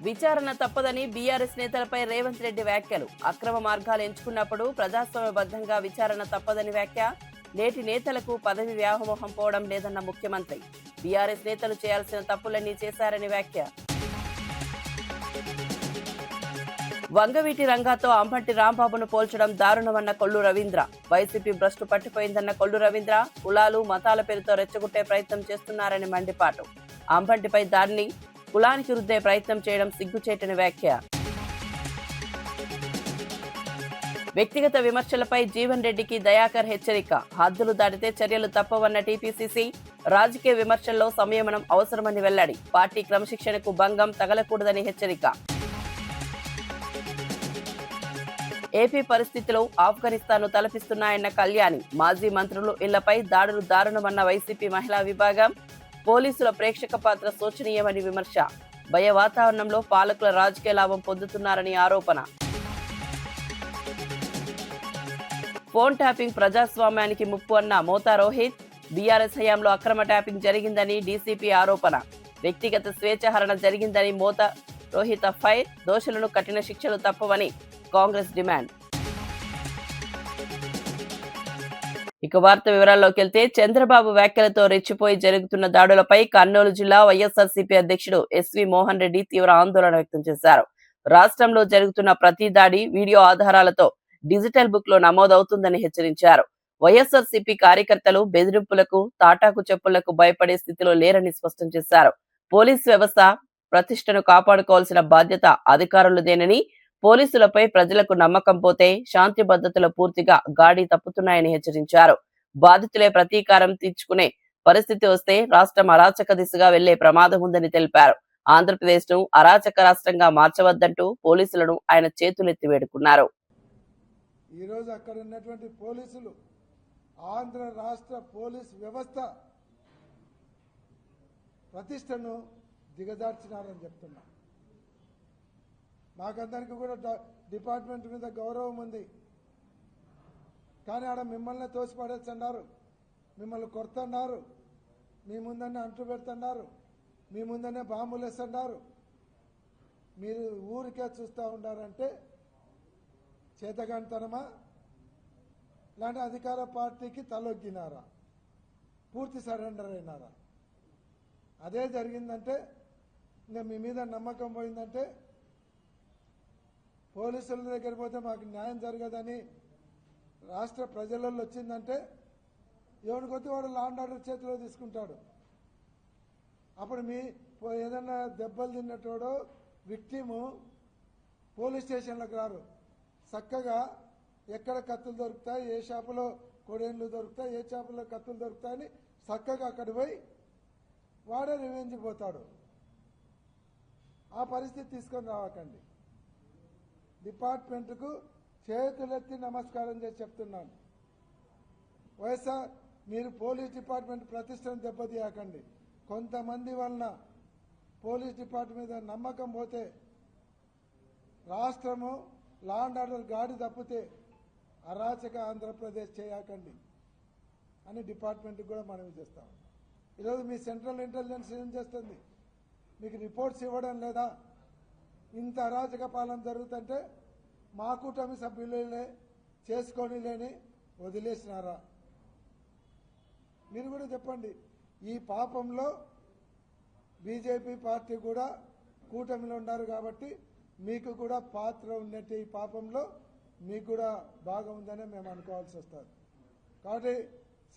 విచారణ తప్పదని బీఆర్ఎస్ నేతలపై రేవంత్ రెడ్డి వ్యాఖ్యలు. అక్రమ మార్గాలు ఎంచుకున్నప్పుడు ప్రజాస్వామ్యబద్ధంగా విచారణ తప్పదని వ్యాఖ్య. నేటి నేతలకు పదవి వ్యామోహం పోవడం లేదన్న ముఖ్యమంత్రి. బీఆర్ఎస్ నేతలు చేయాల్సిన తప్పులన్నీ చేశారని వ్యాఖ్య. వంగవీటి రంగాతో అంబటి రాంబాబును పోల్చడం దారుణమన్న కొల్లు రవీంద్ర. వైసీపీ భ్రష్టు పట్టిపోయిందన్న కొల్లు రవీంద్ర కులాలు మతాల పేరుతో రెచ్చగొట్టే ప్రయత్నం చేస్తున్నారని మండిపాటు. అంబటిపై దాడిని కులానికి రుద్దే ప్రయత్నం చేయడం సిగ్గుచేటని వ్యాఖ్య. వ్యక్తిగత విమర్శలపై జీవన్ రెడ్డికి దయాకర్ హెచ్చరిక. హద్దులు దాటితే చర్యలు తప్పవన్న టీపీసీసీ. రాజకీయ విమర్శల్లో సంయమనం అవసరమని వెల్లడి. పార్టీ క్రమశిక్షణకు భంగం తగలకూడదని హెచ్చరిక. ఏపీ పరిస్థితిలో ఆఫ్ఘనిస్తాన్ను తలపిస్తున్నాయన్న కళ్యాణి. మాజీ మంత్రులు ఇళ్లపై దాడులు దారుణమన్న వైసీపీ మహిళా విభాగం. పోలీసుల ప్రేక్షక పాత్ర శోచనీయమని విమర్శ. భయ వాతావరణంలో పాలకుల రాజకీయ లాభం పొందుతున్నారని ఆరోపణ. ఫోన్ ట్యాపింగ్ ప్రజాస్వామ్యానికి ముప్పు అన్న మోతా రోహిత్. బీఆర్ఎస్ హయాంలో అక్రమ ట్యాపింగ్ జరిగిందని డీసీపీ ఆరోపణ. వ్యక్తిగత స్వేచ్ఛహరణ జరిగిందని మోతా రోహిత్ ఫైర్. దోషులను కఠిన శిక్షలు తప్పవని కాంగ్రెస్ డిమాండ్. ఇక వార్త వివరాల్లోకి వెళ్తే, చంద్రబాబు వ్యాఖ్యలతో రెచ్చిపోయి జరుగుతున్న దాడులపై కర్నూలు జిల్లా వైఎస్ఆర్సీపీ అధ్యక్షుడు ఎస్వి మోహన్ రెడ్డి తీవ్ర ఆందోళన వ్యక్తం చేశారు. రాష్ట్రంలో జరుగుతున్న ప్రతి దాడి వీడియో ఆధారాలతో డిజిటల్ బుక్ లో నమోదవుతుందని హెచ్చరించారు. వైఎస్ఆర్సీపీ కార్యకర్తలు బెదిరింపులకు, తాటాకు చెప్పులకు భయపడే స్థితిలో లేరని స్పష్టం చేశారు. పోలీసు వ్యవస్థ ప్రతిష్టను కాపాడుకోవాల్సిన బాధ్యత అధికారులదేనని, పోలీసులపై ప్రజలకు నమ్మకం పోతే శాంతి భద్రతలు పూర్తిగా గాడి తప్పుతున్నాయని హెచ్చరించారు. బాధితులే ప్రతీకారం తీర్చుకునే పరిస్థితి వస్తే రాష్ట్రం అరాచక దిశగా వెళ్లే ప్రమాదం ఉందని తెలిపారు. ఆంధ్రప్రదేశ్ ను అరాచక రాష్ట్రంగా మార్చవద్దంటూ పోలీసులను ఆయన చేతులెత్తి వేడుకున్నారు. ఈ రోజు అక్కడ ఉన్నటువంటి పోలీసులు, ఆంధ్ర రాష్ట్ర పోలీస్ వ్యవస్థ ప్రతిష్టను దిగజార్చినారని చెప్తున్నా. మాకందరికీ కూడా డిపార్ట్మెంట్ మీద గౌరవం ఉంది, కానీ ఆడ మిమ్మల్ని తోసిపడేస్తున్నారు, మిమ్మల్ని కొడుతున్నారు, మీ ముందనే అంటు పెడుతున్నారు, మీ ముందనే బాంబులు వేస్తున్నారు. మీరు ఊరికే చూస్తూ ఉండారంటే చేతగానితనమా, ఇలాంటి అధికార పార్టీకి తలొగ్గినారా, పూర్తి సరెండర్ అయినారా? అదే జరిగిందంటే, ఇంకా మీ మీద నమ్మకం పోయిందంటే, పోలీసుల దగ్గర పోతే మాకు న్యాయం జరగదని రాష్ట్ర ప్రజలలో వచ్చిందంటే, ఎవరికొద్ది వాడు లా అండ్ ఆర్డర్ చేతిలో తీసుకుంటాడు. అప్పుడు మీ ఏదన్నా దెబ్బలు తిన్నటోడో విక్టిము పోలీస్ స్టేషన్లకు రారు. చక్కగా ఎక్కడ కత్తులు దొరుకుతాయి, ఏ షాపులో కొడేళ్ళు దొరుకుతాయి, ఏ షాపులో కత్తులు దొరుకుతాయని చక్కగా అక్కడ పోయి వాడే రివెంజ్కి పోతాడు. ఆ పరిస్థితి తీసుకొని రావకండి. డిపార్ట్మెంట్కు చేతులెత్తి నమస్కారం చేసి చెప్తున్నాను. వైఎస్ఆర్, మీరు పోలీస్ డిపార్ట్మెంట్ ప్రతిష్టను దెబ్బతీయకండి. కొంతమంది వలన పోలీస్ డిపార్ట్మెంట్ మీద నమ్మకం పోతే, రాష్ట్రము లా అండ్ ఆర్డర్ గాడి తప్పితే అరాచక ఆంధ్రప్రదేశ్ చేయకండి అని డిపార్ట్మెంట్కి కూడా మనవి చేస్తాం. ఈరోజు మీ సెంట్రల్ ఇంటెలిజెన్స్ ఏం చేస్తుంది? మీకు రిపోర్ట్స్ ఇవ్వడం లేదా? ఇంత అరాచక పాలన జరుగుతుంటే మా కూటమి సభ్యులే చేసుకొని లేని వదిలేసినారా? మీరు కూడా చెప్పండి. ఈ పాపంలో బీజేపీ పార్టీ కూడా కూటమిలో ఉన్నారు కాబట్టి మీకు కూడా పాత్ర ఉన్నట్టు ఈ పాపంలో మీకు కూడా భాగం ఉందని మేము అనుకోవాల్సి వస్తుంది. కాబట్టి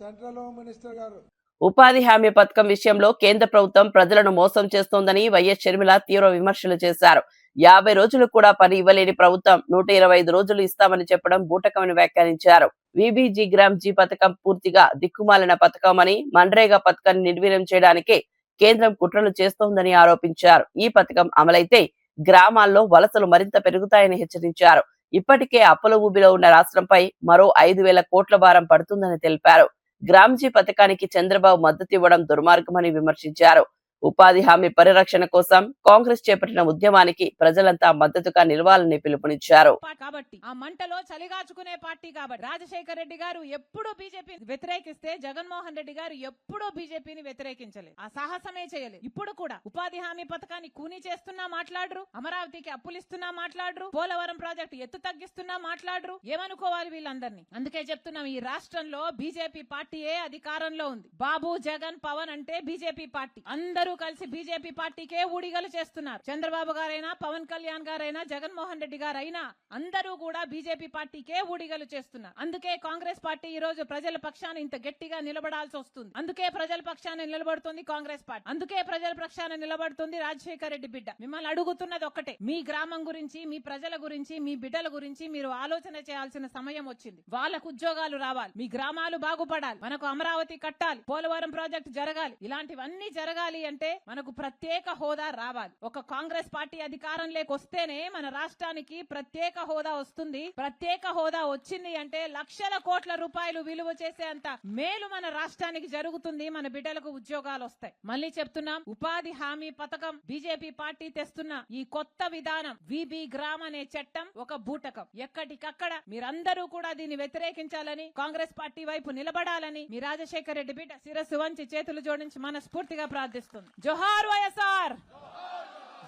సెంట్రల్ హోమ్ మినిస్టర్ గారు, ఉపాధి హామీ పథకం విషయంలో కేంద్ర ప్రభుత్వం ప్రజలను మోసం చేస్తోందని వైఎస్ షర్మిల తీవ్ర విమర్శలు చేశారు. 50 రోజులు కూడా పని ఇవ్వలేని ప్రభుత్వం 125 రోజులు ఇస్తామని చెప్పడం బూటకమని వ్యాఖ్యానించారు. విబిజీ గ్రామ్ జీ పథకం పూర్తిగా దిక్కుమాలిన పథకమని, మన్రేగా పథకాన్ని నిర్వీర్యం చేయడానికే కేంద్రం కుట్రలు చేస్తోందని ఆరోపించారు. ఈ పథకం అమలైతే గ్రామాల్లో వలసలు మరింత పెరుగుతాయని హెచ్చరించారు. ఇప్పటికే అప్పుల ఊబిలో ఉన్న రాష్ట్రంపై మరో 5,000 కోట్ల భారం పడుతుందని తెలిపారు. గ్రామ్జీ పథకానికి చంద్రబాబు మద్దతు ఇవ్వడం దుర్మార్గమని విమర్శించారు. ఉపాధి హామీ పరిరక్షణ కోసం కాంగ్రెస్ చేపట్టిన ఉద్యమానికి ప్రజలంతా మద్దతుగా నిలవాలని పిలుపునిచ్చారు. కాబట్టి ఆ మంటలో చలిగాచుకునే పార్టీ కాబట్టి రాజశేఖర రెడ్డి గారు ఎప్పుడూ బీజేపీ వ్యతిరేకిస్తే జగన్మోహన్ రెడ్డి గారు ఎప్పుడూ బీజేపీని వ్యతిరేకించలేదు. ఆ సాహసమే చేయలేదు. ఇప్పుడు కూడా ఉపాధి హామీ పథకాన్ని కూనీ చేస్తున్నా మాట్లాడరు, అమరావతికి అప్పులిస్తున్నా మాట్లాడరు, పోలవరం ప్రాజెక్టు ఎత్తు తగ్గిస్తున్నా మాట్లాడరు. ఏమనుకోవాలి వీళ్ళందరినీ? అందుకే చెప్తున్నాం, ఈ రాష్ట్రంలో బీజేపీ పార్టీయే అధికారంలో ఉంది. బాబు, జగన్, పవన్ అంటే బీజేపీ పార్టీ. అందరూ కలిసి బీజేపీ పార్టీకే ఊడిగలు చేస్తున్నారు. చంద్రబాబు గారైనా, పవన్ కళ్యాణ్ గారైనా, జగన్మోహన్ రెడ్డి గారైనా అందరూ కూడా బీజేపీ పార్టీకే ఊడిగలు చేస్తున్నారు. అందుకే కాంగ్రెస్ పార్టీ ఈ రోజు ప్రజల పక్షాన ఇంత గట్టిగా నిలబడాల్సి వస్తుంది. అందుకే ప్రజల పక్షాన నిలబడుతుంది కాంగ్రెస్ పార్టీ. అందుకే ప్రజల పక్షాన నిలబడుతుంది రాజశేఖర రెడ్డి బిడ్డ. మిమ్మల్ని అడుగుతున్నది ఒక్కటే, మీ గ్రామం గురించి, మీ ప్రజల గురించి, మీ బిడ్డల గురించి మీరు ఆలోచన చేయాల్సిన సమయం వచ్చింది. వాళ్ళకు ఉద్యోగాలు రావాలి, మీ గ్రామాలు బాగుపడాలి, మనకు అమరావతి కట్టాలి, పోలవరం ప్రాజెక్టు జరగాలి. ఇలాంటివన్నీ జరగాలి అంటే మనకు ప్రత్యేక హోదా రావాలి. ఒక కాంగ్రెస్ పార్టీ అధికారంలోకి వస్తేనే మన రాష్ట్రానికి ప్రత్యేక హోదా వస్తుంది. ప్రత్యేక హోదా వచ్చింది అంటే లక్షల కోట్ల రూపాయలు విలువ చేసే అంత మేలు మన రాష్ట్రానికి జరుగుతుంది. మన బిడ్డలకు ఉద్యోగాలు వస్తాయి. మళ్ళీ చెప్తున్నాం, ఉపాధి హామీ పథకం బీజేపీ పార్టీ తెస్తున్న ఈ కొత్త విధానం విబి గ్రామ్ అనే చట్టం ఒక బూటకం. ఎక్కడికక్కడ మీరందరూ కూడా దీన్ని వ్యతిరేకించాలని, కాంగ్రెస్ పార్టీ వైపు నిలబడాలని మీ రాజశేఖర రెడ్డి బిడ్డ శిరస్సు వంచి చేతులు జోడించి మనస్ఫూర్తిగా ప్రార్థిస్తుంది. జోహార్ వైఎస్ఆర్,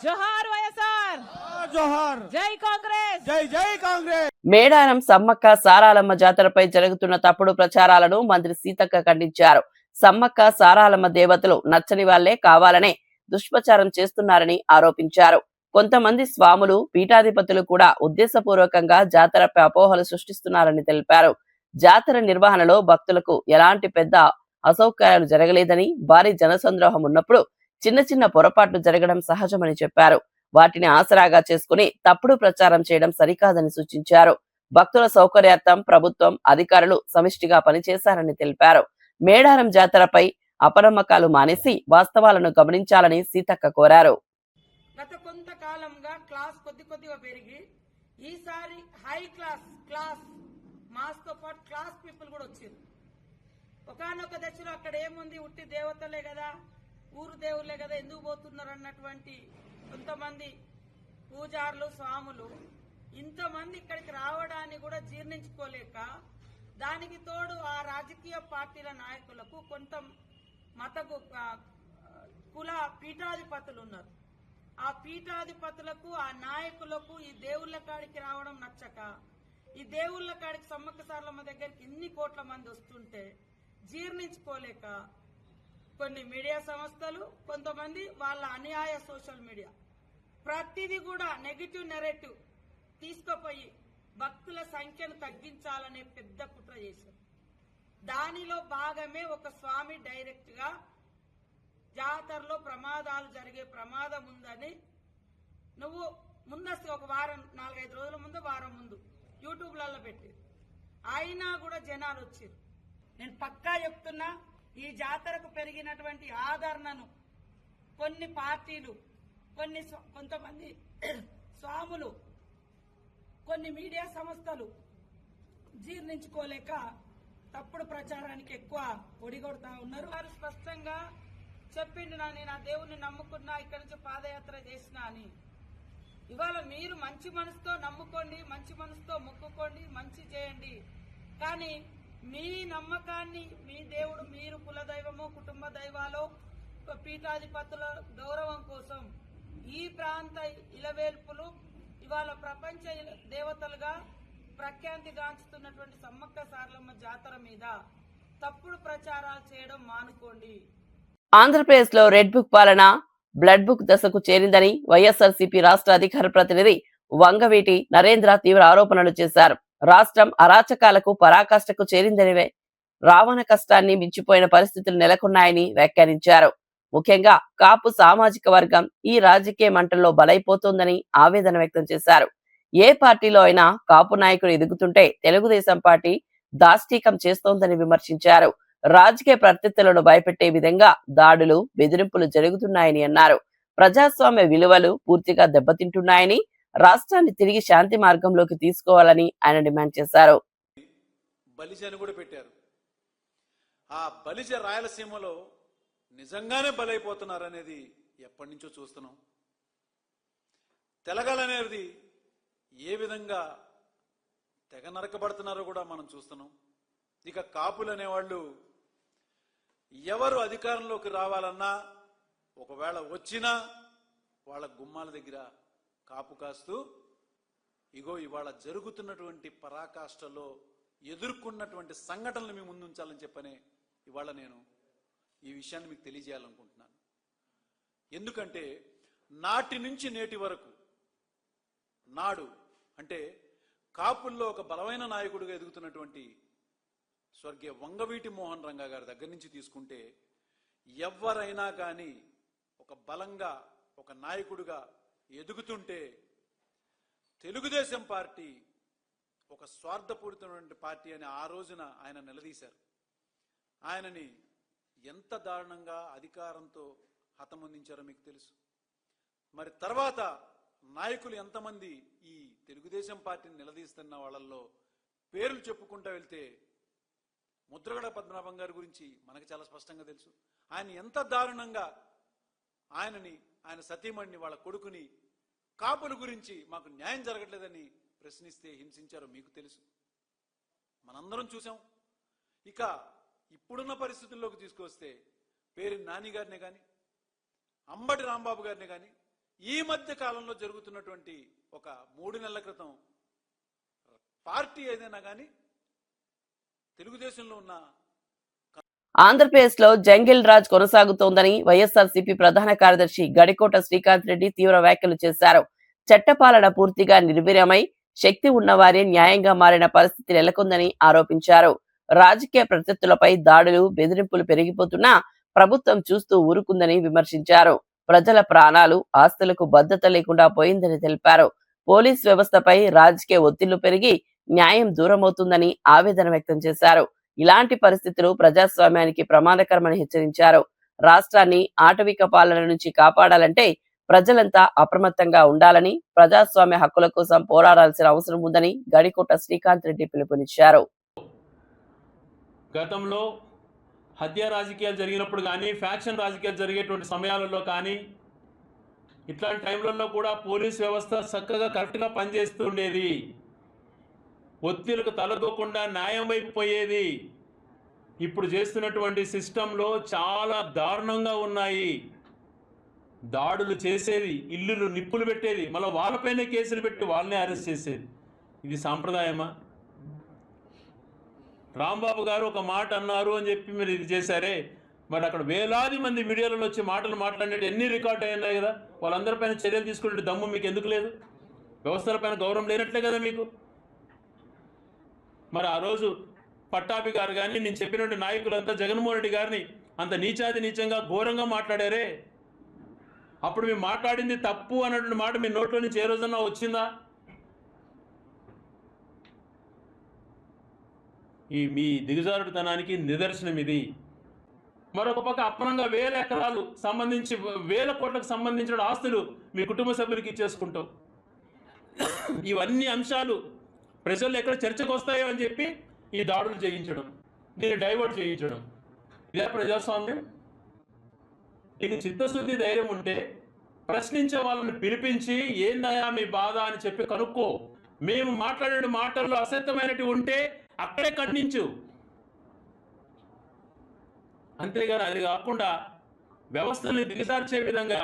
జోహార్ వైఎస్ఆర్, జోహార్, జై కాంగ్రెస్, జై జై కాంగ్రెస్. మేడారం సమ్మక్క సారాలమ్మ జాతరపై జరుగుతున్న తప్పుడు ప్రచారాలను మంత్రి సీతక్క ఖండించారు. సమ్మక్క సారాలమ్మ దేవతలు నచ్చని వాళ్లే కావాలనే దుష్ప్రచారం చేస్తున్నారని ఆరోపించారు. కొంతమంది స్వాములు, పీఠాధిపతులు కూడా ఉద్దేశపూర్వకంగా జాతరపై అపోహలు సృష్టిస్తున్నారని తెలిపారు. జాతర నిర్వహణలో భక్తులకు ఎలాంటి పెద్ద అసౌకర్యాలు జరగలేదని, భారీ జనసంద్రోహం ఉన్నప్పుడు చిన్న చిన్న పొరపాట్లు జరగడం సహజమని చెప్పారు. వాటిని ఆసరాగా చేసుకుని తప్పుడు ప్రచారం చేయడం సరికాదని సూచించారు. భక్తుల సౌకర్యార్థం ప్రభుత్వం, అధికారులు సమిష్టిగా పనిచేశారని తెలిపారు. మేడారం జాతరపై అపనమ్మకాలు మానేసి వాస్తవాలను గమనించాలని సీతక్క కోరారు. గత కొంతకాలంగా క్లాస్ కొద్దిగా పెరిగి ఈసారి హై క్లాస్ మాస్తో పాటు క్లాస్ పీపుల్ కూడా వచ్చారు. ఒకనొక దశలో అక్కడ ఏముంది, ఉట్టి దేవతలే కదా, ఊరు దేవుళ్ళే కదా, ఎందుకు పోతున్నారు అన్నటువంటి కొంతమంది పూజారులు, స్వాములు ఇంతమంది ఇక్కడికి రావడాన్ని కూడా జీర్ణించుకోలేక, దానికి తోడు ఆ రాజకీయ పార్టీల నాయకులకు కొంత మత కుల పీఠాధిపతులు ఉన్నారు. ఆ పీఠాధిపతులకు, ఆ నాయకులకు ఈ దేవుళ్ళ కాడికి రావడం నచ్చక, ఈ దేవుళ్ళ కాడికి సమ్మక్క సారలమ్మ దగ్గరికి ఇన్ని కోట్ల మంది వస్తుంటే జీర్ణించుకోలేక కొన్ని మీడియా సంస్థలు, కొంతమంది వాళ్ళ అన్యాయ సోషల్ మీడియా ప్రతిదీ కూడా నెగిటివ్ నెరేటివ్ తీసుకుపోయి భక్తుల సంఖ్యను తగ్గించాలనే పెద్ద కుట్ర చేశారు. దానిలో భాగమే ఒక స్వామి డైరెక్ట్ గా జాతరలో ప్రమాదాలు జరిగే ప్రమాదం ఉందని నువ్వు ముందస్తు ఒక వారం, 4-5 రోజుల ముందు, వారం ముందు యూట్యూబ్లలో పెట్టి, అయినా కూడా జనాలు వచ్చారు. నేను పక్కా చెప్తున్నా, ఈ జాతరకు పెరిగినటువంటి ఆదరణను కొన్ని పార్టీలు, కొంతమంది స్వాములు, కొన్ని మీడియా సంస్థలు జీర్ణించుకోలేక తప్పుడు ప్రచారానికి ఎక్కువ ఒడిగొడతా ఉన్నారు. వారు స్పష్టంగా చెప్పిండు, నేను ఆ దేవుణ్ణి నమ్ముకున్నా, ఇక్కడి నుంచి పాదయాత్ర చేసినా అని. ఇవాళ మీరు మంచి మనసుతో నమ్ముకోండి, మంచి మనసుతో మొక్కుకోండి, మంచి చేయండి. కానీ మీ నమ్మకాన్ని, మీ దేవుడు, మీరు కులదైవమో, కుటుంబ దైవాలో, పీఠాధిపతుల గౌరవం కోసం ఈ ప్రాంత ఇలవేల్పులు ఇవాళ ప్రపంచ దేవతలుగా ప్రఖ్యాతిగాంచుతున్నటువంటి సమ్మక్క సారలమ్మ జాతర మీద తప్పుడు ప్రచారాలు చేయడం మానుకోండి. ఆంధ్రప్రదేశ్ లో రెడ్ బుక్ పాలన బ్లడ్ బుక్ దశకు చేరిందని వైఎస్ఆర్సీపీ రాష్ట్ర అధికార ప్రతినిధి వంగవీటి నరేంద్ర తీవ్ర ఆరోపణలు చేశారు. రాష్ట్రం అరాచకాలకు పరాకాష్ఠకు చేరిందనివే, రావణ కష్టాన్ని మించిపోయిన పరిస్థితులు నెలకొన్నాయని వ్యాఖ్యానించారు. ముఖ్యంగా కాపు సామాజిక వర్గం ఈ రాజకీయ మంటల్లో బలైపోతోందని ఆవేదన వ్యక్తం చేశారు. ఏ పార్టీలో అయినా కాపు నాయకుడు ఎదుగుతుంటే తెలుగుదేశం పార్టీ దాష్టీకం చేస్తోందని విమర్శించారు. రాజకీయ ప్రత్యర్థులను భయపెట్టే విధంగా దాడులు, బెదిరింపులు జరుగుతున్నాయని అన్నారు. ప్రజాస్వామ్య విలువలు పూర్తిగా దెబ్బతింటున్నాయని, రాష్ట్రాన్ని తిరిగి శాంతి మార్గంలోకి తీసుకోవాలని ఆయన డిమాండ్ చేశారు. బలిజను కూడా పెట్టారు. ఆ బలిజ రాయలసీమలో నిజంగానే బలైపోతున్నారనేది ఎప్పటి నుంచో చూస్తున్నాం. తెలగాలనేది ఏ విధంగా తెగ నరకబడుతున్నారో కూడా మనం చూస్తున్నాం. ఇక కాపులు అనేవాళ్ళు ఎవరు అధికారంలోకి రావాలన్నా, ఒకవేళ వచ్చినా వాళ్ళ గుమ్మాల దగ్గర కాపు కాస్తూ ఇగో ఇవాళ జరుగుతున్నటువంటి పరాకాష్ఠలో ఎదుర్కొన్నటువంటి సంఘటనలు మీ ముందు ఉంచాలని చెప్పనే ఇవాళ నేను ఈ విషయాన్ని మీకు తెలియజేయాలనుకుంటున్నాను. ఎందుకంటే నాటి నుంచి నేటి వరకు నాడు అంటే కాపుల్లో ఒక బలమైన నాయకుడిగా ఎదుగుతున్నటువంటి స్వర్గీయ వంగవీటి మోహన్ రంగా గారి దగ్గర నుంచి తీసుకుంటే ఎవరైనా కానీ ఒక బలంగా ఒక నాయకుడిగా ఎదుగుతుంటే తెలుగుదేశం పార్టీ ఒక స్వార్థపూరితమైన పార్టీ అని ఆ రోజున ఆయన నిలదీశారు. ఆయనని ఎంత దారుణంగా అధికారంతో హతమొందించారో మీకు తెలుసు. మరి తర్వాత నాయకులు ఎంతమంది ఈ తెలుగుదేశం పార్టీని నిలదీస్తున్న వాళ్ళల్లో పేర్లు చెప్పుకుంటూ వెళ్తే ముద్రగడ పద్మనాభం గారి గురించి మనకు చాలా స్పష్టంగా తెలుసు. ఆయన ఎంత దారుణంగా ఆయన సతీమణిని వాళ్ళ కొడుకుని కాపుల గురించి మాకు న్యాయం జరగట్లేదని ప్రశ్నిస్తే హింసించారో మీకు తెలుసు, మనందరం చూసాం. ఇక ఇప్పుడున్న పరిస్థితుల్లోకి తీసుకొస్తే పేరు నాని గారినే కానీ అంబటి రాంబాబు గారిని కానీ ఈ మధ్య కాలంలో జరుగుతున్నటువంటి ఒక 3 నెలల క్రితం పార్టీ ఏదైనా కానీ తెలుగుదేశంలో ఉన్న ఆంధ్రప్రదేశ్ లో జంగిల్ రాజ్ కొనసాగుతోందని వైఎస్ఆర్సీపీ ప్రధాన కార్యదర్శి గడికోట శ్రీకాంత్ రెడ్డి తీవ్ర వ్యాఖ్యలు చేశారు. చట్టపాలన పూర్తిగా నిర్వీర్యమై శక్తి ఉన్నవారే న్యాయంగా మారిన పరిస్థితి నెలకొందని ఆరోపించారు. రాజకీయ ప్రత్యర్థులపై దాడులు బెదిరింపులు పెరిగిపోతున్నా ప్రభుత్వం చూస్తూ ఊరుకుందని విమర్శించారు. ప్రజల ప్రాణాలు ఆస్తులకు భద్రత లేకుండా పోయిందని తెలిపారు. పోలీస్ వ్యవస్థపై రాజకీయ ఒత్తిళ్లు పెరిగి న్యాయం దూరమవుతుందని ఆవేదన వ్యక్తం చేశారు. ఇలాంటి పరిస్థితులు ప్రజాస్వామ్యానికి ప్రమాదకరమని హెచ్చరించారు. రాష్ట్రాన్ని ఆటవిక పాలన నుంచి కాపాడాలంటే ప్రజలంతా అప్రమత్తంగా ఉండాలని, ప్రజాస్వామ్య హక్కుల కోసం పోరాడాల్సిన అవసరం ఉందని గడికోట శ్రీకాంత్ రెడ్డి పిలుపునిచ్చారు. గతంలో హత్య రాజకీయాలు జరిగినప్పుడు కానీ, ఫ్యాక్షన్ రాజకీయాలు జరిగేటువంటి సమయాలలో కానీ, ఇట్లాంటి టైంలలో కూడా పోలీస్ వ్యవస్థ చక్కగా కరెక్ట్గా పనిచేస్తుండేది. ఒత్తిళ్లకు తలదోకుండా న్యాయం వైపు పోయేది. ఇప్పుడు చేస్తున్నటువంటి సిస్టంలో చాలా దారుణంగా ఉన్నాయి. దాడులు చేసేది, ఇల్లులు నిప్పులు పెట్టేది, మళ్ళీ వాళ్ళపైనే కేసులు పెట్టి వాళ్ళనే అరెస్ట్ చేసేది. ఇది సాంప్రదాయమా? రాంబాబు గారు ఒక మాట అన్నారు అని చెప్పి మీరు ఇది చేశారే, మరి అక్కడ వేలాది మంది మీడియాలలో వచ్చి మాటలు మాట్లాడినట్టు ఎన్ని రికార్డ్ అయినాయి కదా. వాళ్ళందరిపైన చర్యలు తీసుకునే దమ్ము మీకు ఎందుకు లేదు? వ్యవస్థలపైన గౌరవం లేనట్లే కదా మీకు. మరి ఆ రోజు పట్టాభి గారు కానీ నేను చెప్పినట్టు నాయకులంతా జగన్మోహన్ రెడ్డి గారిని అంత నీచాది నీచంగా ఘోరంగా మాట్లాడారే, అప్పుడు మేము మాట్లాడింది తప్పు అన్నటువంటి మాట మీ నోట్లో నుంచి ఏ రోజన్నా వచ్చిందా? ఈ మీ దిగజారుడుతనానికి నిదర్శనం ఇది. మరొక పక్క అప్పనంగా 1000 ఎకరాలు సంబంధించి 1000 కోట్లకు సంబంధించిన ఆస్తులు మీ కుటుంబ సభ్యులకి ఇచ్చేసుకుంటాం. ఇవన్నీ అంశాలు ప్రజలు ఎక్కడ చర్చకు వస్తాయో అని చెప్పి ఈ దాడులు చేయించడం, దీన్ని డైవర్ట్ చేయించడం, ఇదే ప్రజాస్వామ్యం? నీకు చిత్తశుద్ధి ధైర్యం ఉంటే ప్రశ్నించే వాళ్ళని పిలిపించి ఏందయా మీ బాధ అని చెప్పి కనుక్కో. మేము మాట్లాడే మాటల్లో అసత్యమైనవి ఉంటే అక్కడే ఖండించు. అంతేగాని అది కాకుండా వ్యవస్థల్ని దిగజార్చే విధంగా,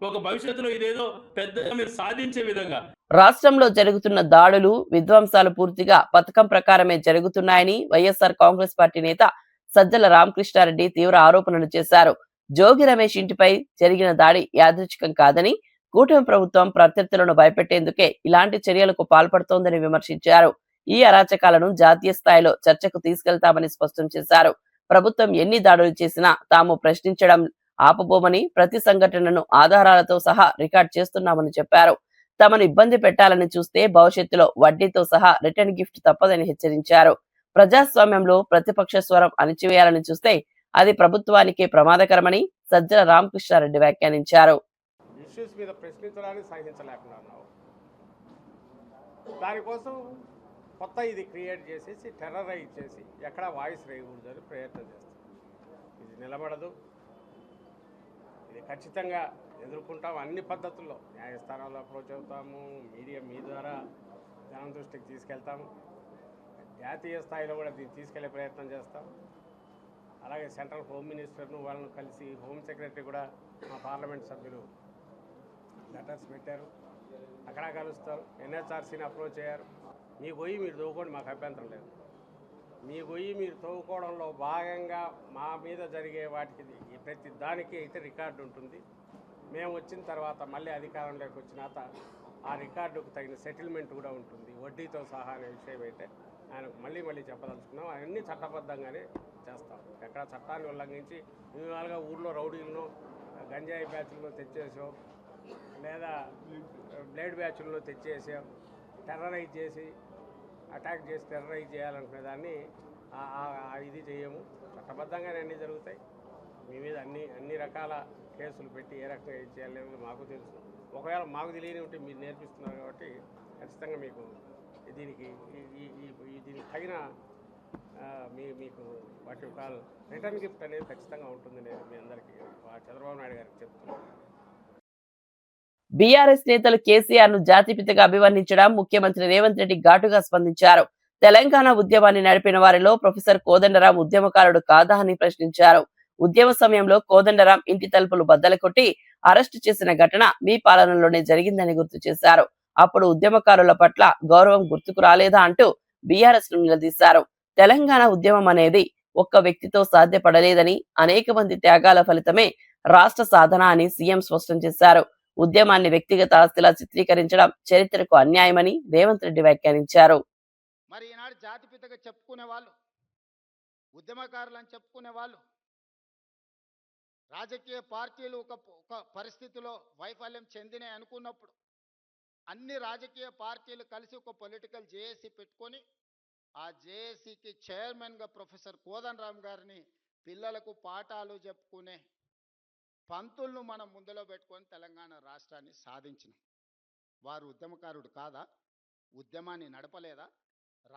ఒక భవిష్యత్తులో ఇదేదో పెద్దగా మీరు సాధించే విధంగా. రాష్ట్రంలో జరుగుతున్న దాడులు విధ్వంసాలు పూర్తిగా పథకం ప్రకారమే జరుగుతున్నాయని వైఎస్ఆర్ కాంగ్రెస్ పార్టీ నేత సజ్జల రామకృష్ణారెడ్డి తీవ్ర ఆరోపణలు చేశారు. జోగి రమేష్ ఇంటిపై జరిగిన దాడి యాదృచ్ఛికం కాదని, కూటమి ప్రభుత్వం ప్రత్యర్థులను భయపెట్టేందుకే ఇలాంటి చర్యలకు పాల్పడుతోందని విమర్శించారు. ఈ అరాచకాలను జాతీయ స్థాయిలో చర్చకు తీసుకెళ్తామని స్పష్టం చేశారు. ప్రభుత్వం ఎన్ని దాడులు చేసినా తాము ప్రశ్నించడం ఆపబోమని, ప్రతి సంఘటనను ఆధారాలతో సహా రికార్డ్ చేస్తున్నామని చెప్పారు. తమను ఇబ్బంది పెట్టాలని చూస్తే భవిష్యత్తులో వడ్డీతో సహా రిటర్న్ గిఫ్ట్ తప్పదని హెచ్చరించారు. ప్రజాస్వామ్యంలో ప్రతిపక్ష స్వరం అణిచివేయాలని చూస్తే అది ప్రభుత్వానికే ప్రమాదకరమని సజ్జల రామకృష్ణారెడ్డి వ్యాఖ్యానించారు. ఇష్యూస్ మీద ప్రశ్నించడానికి సహించలేకున్నాను. దానికోసం కొత్త ఇది క్రియేట్ చేసేసి టెర్రరైజ్ చేసి ఎక్కడ వాయిస్ రేయకూడదని ప్రయత్నం చేస్తాం. ఇది నిలబడదు. ఇది ఖచ్చితంగా ఎదుర్కొంటాం. అన్ని పద్ధతుల్లో న్యాయస్థానాల్లో అప్రోచ్ అవుతాము, మీడియా మీ ద్వారా జనం దృష్టికి తీసుకెళ్తాము, జాతీయ స్థాయిలో కూడా దీన్ని తీసుకెళ్లే ప్రయత్నం చేస్తాం. అలాగే సెంట్రల్ హోమ్ మినిస్టర్ను వాళ్ళను కలిసి హోమ్ సెక్రటరీ కూడా మా పార్లమెంట్ సభ్యులు లెటర్స్ పెట్టారు, అక్కడ కలుస్తారు. ఎన్హెచ్ఆర్సీని అప్రోచ్ అయ్యారు. మీ గొయ్యి మీరు తవ్వుకోండి, మాకు అభ్యంతరం లేదు. మీ గొయ్యి మీరు తవ్వుకోవడంలో భాగంగా మా మీద జరిగే వాటికి ప్రతి దానికి అయితే రికార్డు ఉంటుంది. మేము వచ్చిన తర్వాత మళ్ళీ అధికారంలోకి వచ్చినాక ఆ రికార్డుకు తగిన సెటిల్మెంట్ కూడా ఉంటుంది, వడ్డీతో సహా అనే విషయం అయితే ఆయనకు మళ్ళీ చెప్పదలుచుకున్నాం. అవన్నీ చట్టబద్ధంగానే చేస్తాం. ఎక్కడ చట్టాన్ని ఉల్లంఘించి విధాలుగా ఊర్లో రౌడీలను గంజాయి బ్యాచ్లను తెచ్చేసో లేదా బ్లేడ్ బ్యాచ్లను తెచ్చేసో టెర్రరైజ్ చేసి అటాక్ చేసి టెర్రరైజ్ చేయాలనుకునే దాన్ని ఇది చేయము. చట్టబద్ధంగానే అన్నీ జరుగుతాయి. మీ మీద అన్ని రకాల కేసులు పెట్టి ఏ రకంగా ఇది చేయాలనేది మాకు తెలుసు. ఒకవేళ మాకు తెలియని ఉంటే మీరు నేర్పిస్తున్నారు కాబట్టి ఖచ్చితంగా మీకు దీనికి తగిన మీకు వాటి యొక్క రిటర్న్ గిఫ్ట్ అనేది ఖచ్చితంగా ఉంటుందని మీ అందరికీ చంద్రబాబు నాయుడు గారికి చెప్తున్నాను. బీఆర్ఎస్ నేతలు కేసీఆర్ ను జాతిపితగా అభివర్ణించడం ముఖ్యమంత్రి రేవంత్ రెడ్డి ఘాటుగా స్పందించారు. తెలంగాణ ఉద్యమాన్ని నడిపిన వారిలో ప్రొఫెసర్ కోదండరాం ఉద్యమకారుడు కాదా అని ప్రశ్నించారు. ఉద్యమ సమయంలో కోదండరాం ఇంటి తలుపులు బద్దలు కొట్టి అరెస్టు చేసిన ఘటన మీ పాలనలోనే జరిగిందని గుర్తు చేశారు. అప్పుడు ఉద్యమకారుల పట్ల గౌరవం గుర్తుకు రాలేదా అంటూ బీఆర్ఎస్ ను నిలదీశారు. తెలంగాణ ఉద్యమం అనేది ఒక్క వ్యక్తితో సాధ్యపడలేదని, అనేక మంది త్యాగాల ఫలితమే రాష్ట్ర సాధన అని సీఎం స్పష్టం చేశారు. ఉద్యమాన్ని వ్యక్తిగత ఆస్తిలా చిత్రీకరించడం చరిత్రకు అన్యాయమని రేవంత్ రెడ్డి వ్యాఖ్యానించారు. మరి ఈనాడు జాతిపితగా చెప్పుకునే వాళ్ళు, ఉద్యమకారులని చెప్పుకునే వాళ్ళు, రాజకీయ పార్టీలు ఒక పరిస్థితిలో వైఫల్యం చెందినాయి అనుకున్నప్పుడు అన్ని రాజకీయ పార్టీలు కలిసి ఒక పొలిటికల్ జేఏసీ పెట్టుకొని ఆ జేఏసీకి చైర్మన్గా ప్రొఫెసర్ కోదండరాం గారిని పిల్లలకు పాఠాలు చెప్పుకునే పంతులను మనం ముందులో పెట్టుకొని తెలంగాణ రాష్ట్రాన్ని సాధించినాం. వారు ఉద్యమకారుడు కాదా? ఉద్యమాన్ని నడపలేదా?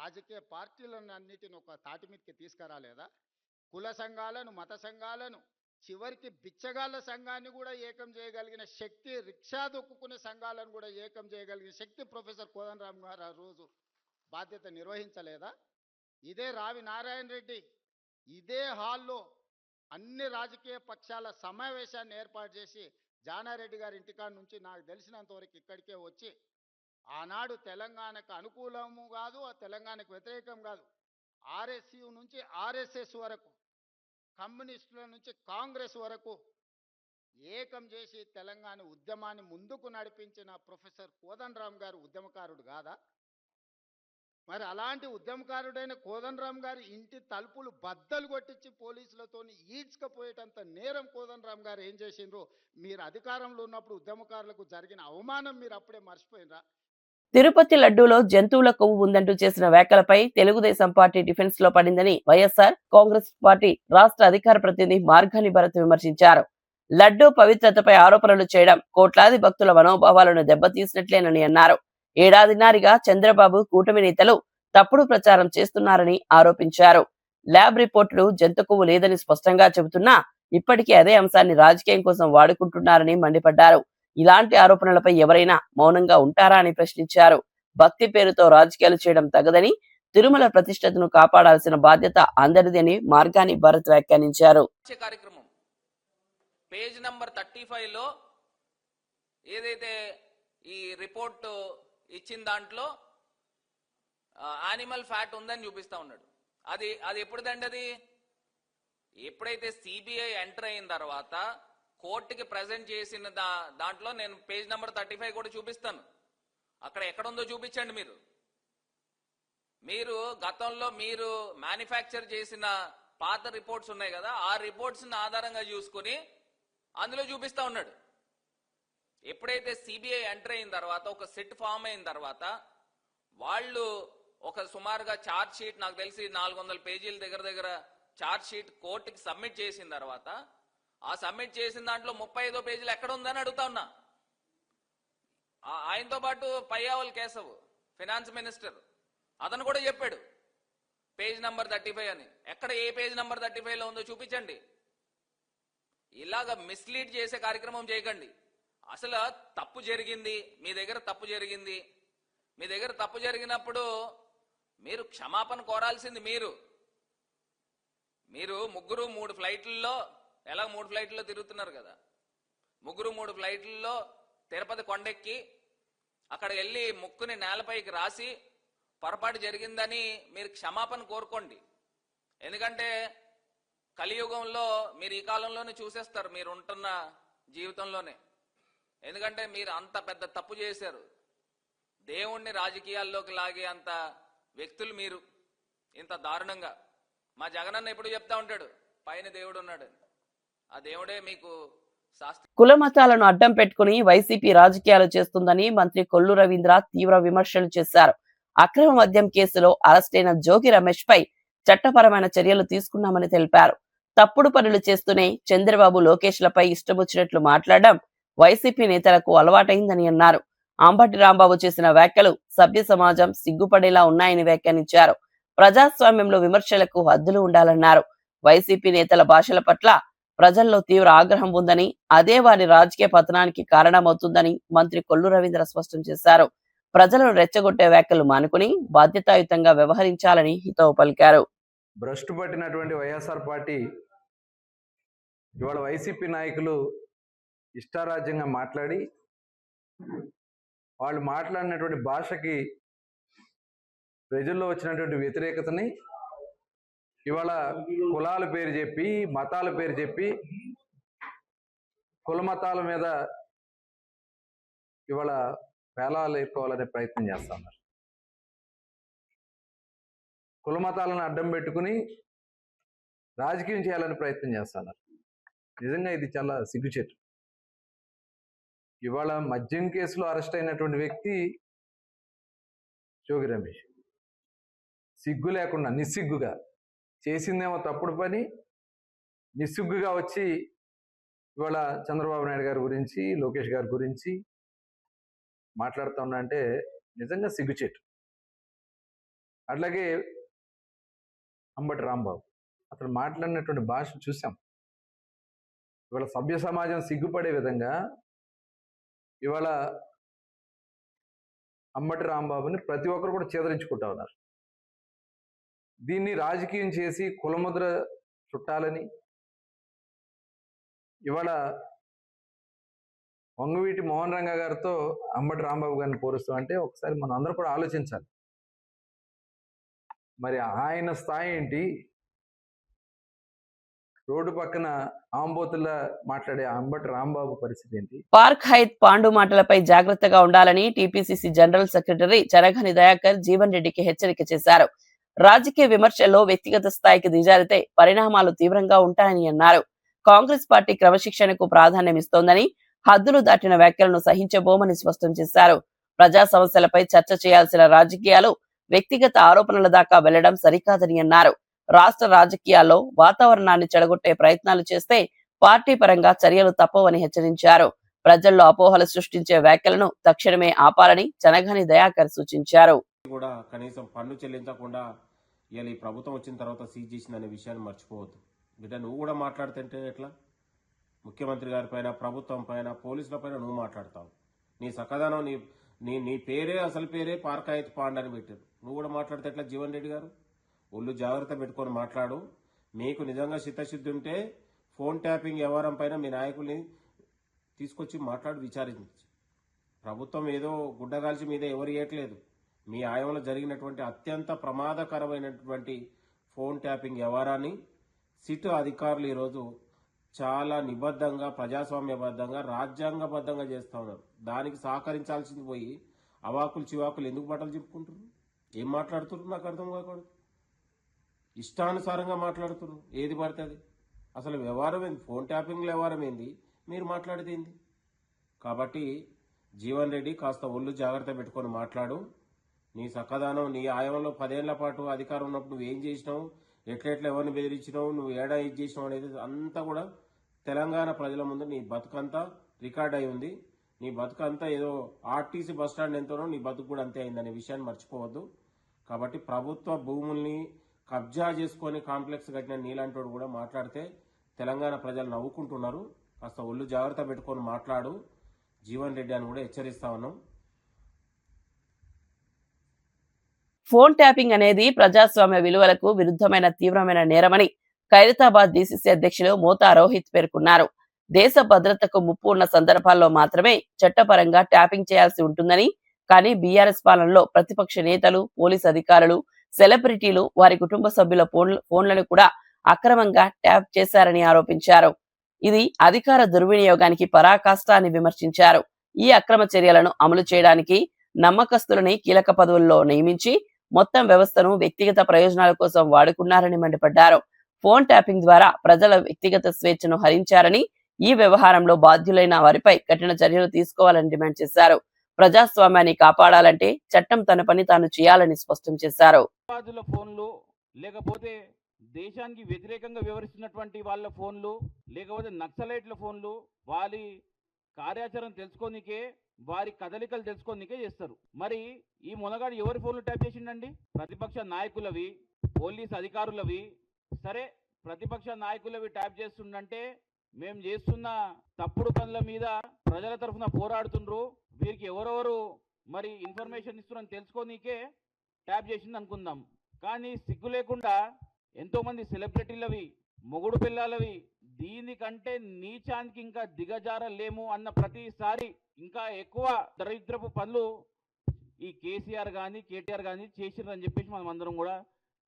రాజకీయ పార్టీలను అన్నిటిని ఒక తాటి మీదకి తీసుకురాలేదా? కుల సంఘాలను, మత సంఘాలను, చివరికి బిచ్చగాళ్ళ సంఘాన్ని కూడా ఏకం చేయగలిగిన శక్తి, రిక్షా దొక్కుకునే సంఘాలను కూడా ఏకం చేయగలిగిన శక్తి ప్రొఫెసర్ కోదండరాం గారు ఆ రోజు బాధ్యత నిర్వహించలేదా? ఇదే రావి నారాయణ రెడ్డి ఇదే హాల్లో అన్ని రాజకీయ పక్షాల సమావేశాన్ని ఏర్పాటు చేసి జానారెడ్డి గారి ఇంటికాడ నుంచి నాకు తెలిసినంతవరకు ఇక్కడికే వచ్చి ఆనాడు తెలంగాణకు అనుకూలము కాదు, ఆ తెలంగాణకు వ్యతిరేకం కాదు, ఆర్ఎస్యు నుంచి ఆర్ఎస్ఎస్ వరకు, కమ్యూనిస్టుల నుంచి కాంగ్రెస్ వరకు ఏకం చేసి తెలంగాణ ఉద్యమాన్ని ముందుకు నడిపించిన ప్రొఫెసర్ కోదండరాం గారు ఉద్యమకారుడు కాదా? మరి అలాంటి ఉద్యమకారుడైన కోదండరాం గారి ఇంటి తలుపులు బద్దలు కొట్టించి పోలీసులతో ఈడ్చుకపోయేటంత నేరం కోదండరాం గారు ఏం చేసిండ్రో మీరు అధికారంలో ఉన్నప్పుడు ఉద్యమకారులకు జరిగిన అవమానం మీరు అప్పుడే మర్చిపోయినరా? తిరుపతి లడ్డూలో జంతువుల కొవ్వు ఉందంటూ చేసిన వ్యాఖ్యలపై తెలుగుదేశం పార్టీ డిఫెన్స్ లో పడిందని వైఎస్ఆర్ కాంగ్రెస్ పార్టీ రాష్ట్ర అధికార ప్రతినిధి మార్గాని భరత్ విమర్శించారు. లడ్డూ పవిత్రతపై ఆరోపణలు చేయడం కోట్లాది భక్తుల మనోభావాలను దెబ్బతీసినట్లేనని అన్నారు. ఏడాదిన్నరగా చంద్రబాబు కూటమి నేతలు తప్పుడు ప్రచారం చేస్తున్నారని ఆరోపించారు. ల్యాబ్ రిపోర్టులు జంతు కొవ్వు లేదని స్పష్టంగా చెబుతున్నా ఇప్పటికీ అదే అంశాన్ని రాజకీయం కోసం వాడుకుంటున్నారని మండిపడ్డారు. ఇలాంటి ఆరోపణలపై ఎవరైనా మౌనంగా ఉంటారా అని ప్రశ్నించారు. భక్తి పేరుతో రాజకీయాలు చేయడం తగదని, తిరుమల ప్రతిష్టతను కాపాడాల్సిన బాధ్యత అందరిదని మార్గాని భరత్ వ్యాఖ్యానించారు. కార్యక్రమం పేజ్ నంబర్ 35 లో ఏదైతే ఈ రిపోర్ట్ ఇచ్చిన దాంట్లో యానిమల్ ఫ్యాట్ ఉందని చూపిస్తా ఉన్నాడు. అది ఎప్పుడుదండి? అది ఎప్పుడైతే సిబిఐ ఎంటర్ అయిన తర్వాత కోర్టుకి ప్రజెంట్ చేసిన దాంట్లో నేను పేజ్ నెంబర్ 35 కూడా చూపిస్తాను. అక్కడ ఎక్కడుందో చూపించండి. మీరు గతంలో మీరు మ్యానుఫ్యాక్చర్ చేసిన పాత రిపోర్ట్స్ ఉన్నాయి కదా, ఆ రిపోర్ట్స్ ఆధారంగా చూసుకుని అందులో చూపిస్తా ఉన్నాడు. ఎప్పుడైతే సిబిఐ ఎంటర్ అయిన తర్వాత, ఒక సిట్ ఫామ్ అయిన తర్వాత, వాళ్ళు ఒక సుమారుగా ఛార్జ్ షీట్, నాకు తెలిసి 400 పేజీల దగ్గర ఛార్జ్ షీట్ కోర్టుకి సబ్మిట్ చేసిన తర్వాత, ఆ సబ్మిట్ చేసిన దాంట్లో 35వ పేజీలు ఎక్కడ ఉందని అడుగుతా ఉన్నా. ఆయనతో పాటు పయ్యావల్ కేశవ్ ఫైనాన్స్ మినిస్టర్, అతను కూడా చెప్పాడు పేజ్ నంబర్ 35 అని. ఎక్కడ ఏ పేజ్ నంబర్ 35లో ఉందో చూపించండి. ఇలాగ మిస్లీడ్ చేసే కార్యక్రమం చేయకండి. అసలు తప్పు జరిగింది, మీ దగ్గర తప్పు జరిగింది. మీ దగ్గర తప్పు జరిగినప్పుడు మీరు క్షమాపణ కోరాల్సింది మీరు ముగ్గురు 3 ఫ్లైట్లలో, ఎలా 3 ఫ్లైట్లలో తిరుగుతున్నారు కదా, ముగ్గురు 3 ఫ్లైట్లలో తిరుపతి కొండెక్కి అక్కడ వెళ్ళి ముక్కుని నేలపైకి రాసి పొరపాటు జరిగిందని మీరు క్షమాపణ కోరుకోండి. ఎందుకంటే కలియుగంలో మీరు ఈ కాలంలోనే చూసేస్తారు, మీరు ఉంటున్న జీవితంలోనే. ఎందుకంటే మీరు అంత పెద్ద తప్పు చేశారు. దేవుణ్ణి రాజకీయాల్లోకి లాగే అంత వ్యక్తులు మీరు, ఇంత దారుణంగా. మా జగనన్న ఎప్పుడు చెప్తా ఉంటాడు, పైన దేవుడు ఉన్నాడు. ఆ దేవుడే మీకు శాస్త్ర. కుల మతాలను అడ్డం పెట్టుకుని వైసీపీ రాజకీయాలు చేస్తుందని మంత్రి కొల్లు రవీంద్ర తీవ్ర విమర్శలు చేశారు. అక్రమ మద్యం కేసులో అరెస్టైన జోగి రమేష్ పై చట్టపరమైన చర్యలు తీసుకున్నామని తెలిపారు. తప్పుడు పనులు చేస్తూనే చంద్రబాబు లోకేష్ లపై ఇష్టమొచ్చినట్లు మాట్లాడడం వైసీపీ నేతలకు అలవాటైందని అన్నారు. అంబటి రాంబాబు చేసిన వ్యాఖ్యలు సభ్య సమాజం సిగ్గుపడేలా ఉన్నాయని వ్యాఖ్యానించారు. ప్రజాస్వామ్యంలో విమర్శలకు హద్దులు ఉండాలన్నారు. వైసీపీ నేతల భాషల పట్ల ప్రజల్లో తీవ్ర ఆగ్రహం ఉందని, అదే వారి రాజకీయ పతనానికి కారణమవుతుందని మంత్రి కొల్లు రవీంద్ర స్పష్టం చేశారు. ప్రజలను రెచ్చగొట్టే వ్యాఖ్యలు మానుకుని బాధ్యతాయుతంగా వ్యవహరించాలని హితవు పలికారు. భ్రష్టు పట్టినటువంటి వైఎస్ఆర్ పార్టీ ఇవాళ వైసీపీ నాయకులు ఇష్టారాజ్యంగా మాట్లాడి, వాళ్ళు మాట్లాడినటువంటి భాషకి ప్రజల్లో వచ్చినటువంటి వ్యతిరేకతని ఇవాళ కులాల పేరు చెప్పి, మతాల పేరు చెప్పి, కుల మతాల మీద ఇవాళ పేలాలు ఎక్కువాలనే ప్రయత్నం చేస్తున్నారు. కుల మతాలను అడ్డం పెట్టుకుని రాజకీయం చేయాలని ప్రయత్నం చేస్తున్నారు. నిజంగా ఇది చాలా సిగ్గుచేటు. ఇవాళ మద్యం కేసులో అరెస్ట్ అయినటువంటి వ్యక్తి జోగి రమేష్ సిగ్గు లేకుండా నిస్సిగ్గుగా చేసిందేమో తప్పుడు పని, నిస్సిగ్గుగా వచ్చి ఇవాళ చంద్రబాబు నాయుడు గారి గురించి, లోకేష్ గారి గురించి మాట్లాడుతూ ఉన్నా అంటే నిజంగా సిగ్గుచేటు. అట్లాగే అంబటి రాంబాబు అతను మాట్లాడినటువంటి భాష చూసాం. ఇవాళ సభ్య సమాజం సిగ్గుపడే విధంగా ఇవాళ అంబటి రాంబాబుని ప్రతి ఒక్కరు కూడా చేదరించుకుంటా ఉన్నారు. దీన్ని రాజకీయం చేసి కులముద్ర చుట్టాలని ఇవాళ వంగవీటి మోహన్ రంగ గారితో అంబటి రాంబాబు గారిని పోలుస్తూ అంటే ఒకసారి మనం అందరూ కూడా ఆలోచించాలి. మరి ఆయన స్థాయి ఏంటి? రోడ్డు పక్కన ఆంబోతుల్లా మాట్లాడే అంబటి రాంబాబు పరిస్థితి ఏంటి? పార్క్ హైత్ పాండు మాటలపై జాగ్రత్తగా ఉండాలని TPCC general secretary Chanagani Dayakar Jeevan రెడ్డికి హెచ్చరిక చేశారు. రాజకీయ విమర్శల్లో వ్యక్తిగత స్థాయికి దిగజారితే పరిణామాలు తీవ్రంగా ఉంటాయని అన్నారు. కాంగ్రెస్ పార్టీ క్రమశిక్షణకు ప్రాధాన్యమిస్తోందని, హద్దులు దాటిన వ్యాఖ్యలను సహించబోమని స్పష్టం చేశారు. ప్రజా సమస్యలపై చర్చ చేయాల్సిన రాజకీయాలు వ్యక్తిగత ఆరోపణల దాకా వెళ్లడం సరికాదని అన్నారు. రాష్ట్ర రాజకీయాల్లో వాతావరణాన్ని చెడగొట్టే ప్రయత్నాలు చేస్తే పార్టీ పరంగా చర్యలు తప్పవని హెచ్చరించారు. ప్రజల్లో అపోహలు సృష్టించే వ్యాఖ్యలను తక్షణమే ఆపాలని చనగని దయాకర్ సూచించారు. కూడా కనీసం పన్ను చెల్లించకుండా ఇలా ఈ ప్రభుత్వం వచ్చిన తర్వాత సీజ్ చేసిందనే విషయాన్ని మర్చిపోవద్దు. బిడ్డ నువ్వు కూడా మాట్లాడుతుంటే ఎట్లా? ముఖ్యమంత్రి గారి పైన, ప్రభుత్వం పైన, పోలీసుల పైన నువ్వు మాట్లాడతావు. నీ సకదానం నీ పేరే, అసలు పేరే పార్క్ హైత్ పాండ్ అని పెట్టారు. నువ్వు కూడా మాట్లాడితే ఎట్లా? జీవన్ రెడ్డి గారు ఒళ్ళు జాగ్రత్త పెట్టుకొని మాట్లాడు. మీకు నిజంగా చిత్తశుద్ధి ఉంటే ఫోన్ ట్యాపింగ్ వ్యవహారం పైన మీ నాయకుల్ని తీసుకొచ్చి మాట్లాడి విచారించు. ప్రభుత్వం ఏదో గుడ్డగాల్చి మీద ఎవరు ఇవ్వట్లేదు. మీ ఆయంలో జరిగినటువంటి అత్యంత ప్రమాదకరమైనటువంటి ఫోన్ ట్యాపింగ్ వ్యవహారాన్ని సిట్ అధికారులు ఈరోజు చాలా నిబద్ధంగా, ప్రజాస్వామ్యబద్ధంగా, రాజ్యాంగబద్ధంగా చేస్తూ ఉన్నారు. దానికి సహకరించాల్సింది పోయి అవాకులు చివాకులు ఎందుకు బట్టలు చెప్పుకుంటున్నారు? ఏం మాట్లాడుతున్నారు నాకు అర్థం కాకూడదు. ఇష్టానుసారంగా మాట్లాడుతున్నారు, ఏది పడుతుంది. అసలు వ్యవహారం ఏంది? ఫోన్ ట్యాపింగ్ వ్యవహారం ఏంది? మీరు మాట్లాడేది ఏంది? కాబట్టి జీవన్ రెడ్డి కాస్త ఒళ్ళు జాగ్రత్త పెట్టుకొని మాట్లాడు. నీ సక్కదానం, నీ ఆయంలో 10 ఏళ్ల పాటు అధికారం ఉన్నప్పుడు నువ్వు ఏం చేసినావు, ఎట్లెట్లా ఎవరిని బెదిరించినావు, నువ్వు ఏడా ఇది చేసినావు అనేది అంతా కూడా తెలంగాణ ప్రజల ముందు నీ బతుకంతా రికార్డ్ అయి ఉంది. నీ బతుకంతా ఏదో ఆర్టీసీ బస్టాండ్ ఎంతనో నీ బతుకు కూడా అంతే అయిందనే విషయాన్ని మర్చిపోవద్దు. కాబట్టి ప్రభుత్వ భూముల్ని కబ్జా చేసుకొని కాంప్లెక్స్ కట్టిన నీలాంటోడు కూడా మాట్లాడితే తెలంగాణ ప్రజలు నవ్వుకుంటున్నారు. కాస్త ఒళ్ళు జాగ్రత్త పెట్టుకొని మాట్లాడు జీవన్ రెడ్డి అని కూడా హెచ్చరిస్తా ఉన్నాం. ఫోన్ ట్యాపింగ్ అనేది ప్రజాస్వామ్య విలువలకు విరుద్ధమైన తీవ్రమైన నేరమని ఖైరతాబాద్ డీసీసీ అధ్యక్షులు మోతా రోహిత్ పేర్కొన్నారు. దేశ భద్రతకు ముప్పు ఉన్న సందర్భాల్లో మాత్రమే చట్టపరంగా ట్యాపింగ్ చేయాల్సి ఉంటుందని, కానీ బీఆర్ఎస్ పాలనలో ప్రతిపక్ష నేతలు, పోలీస్ అధికారులు, సెలబ్రిటీలు వారి కుటుంబ సభ్యుల ఫోన్లను కూడా అక్రమంగా ట్యాప్ చేశారని ఆరోపించారు. ఇది అధికార దుర్వినియోగానికి పరాకాష్ట అని విమర్శించారు. ఈ అక్రమ చర్యలను అమలు చేయడానికి నమ్మకస్తులని కీలక పదవుల్లో నియమించి మొత్తం వ్యవస్థను వ్యక్తిగత ప్రయోజనాల కోసం వాడుకున్నారని మండిపడ్డారు. ఫోన్ ట్యాపింగ్ ద్వారా ప్రజల వ్యక్తిగత స్వేచ్ఛను హరించారని, ఈ వ్యవహారంలో బాధ్యులైన వారిపై కఠిన చర్యలు తీసుకోవాలని డిమాండ్ చేశారు. ప్రజాస్వామ్యాన్ని కాపాడాలంటే చట్టం తన పని తాను చేయాలని స్పష్టం చేశారు. ఫోన్లు లేకపోతే దేశానికి వ్యతిరేకంగా వివరిస్తున్నటువంటి వాళ్ళ ఫోన్లు లేకపోతే నక్సలైట్ల ఫోన్లు వారి కార్యాచరణ తెలుసుకోనికే, వారి కదలికలు తెలుసుకోనికే చేస్తారు. మరి ఈ మునగాడు ఎవరి ఫోన్లు ట్యాప్ చేసిండండి? ప్రతిపక్ష నాయకులవి, పోలీస్ అధికారులవి. సరే, ప్రతిపక్ష నాయకులవి ట్యాప్ చేస్తుండంటే మేము చేస్తున్న తప్పుడు పనుల మీద ప్రజల తరఫున పోరాడుతుండ్రు, వీరికి ఎవరెవరు మరి ఇన్ఫర్మేషన్ ఇస్తున్నారని తెలుసుకోనికే ట్యాప్ చేసింది అనుకుందాం. కానీ సిగ్గు లేకుండా ఎంతోమంది సెలబ్రిటీలవి, మొగుడు పిల్లలవి, దీనికంటే నీచానికి ఇంకా దిగజారలేము అన్న ప్రతిసారి ఇంకా ఎక్కువ దరిద్రపు పనులు ఈ కేసీఆర్ కానీ కేటీఆర్ కానీ చేసిరని చెప్పేసి మనం అందరం కూడా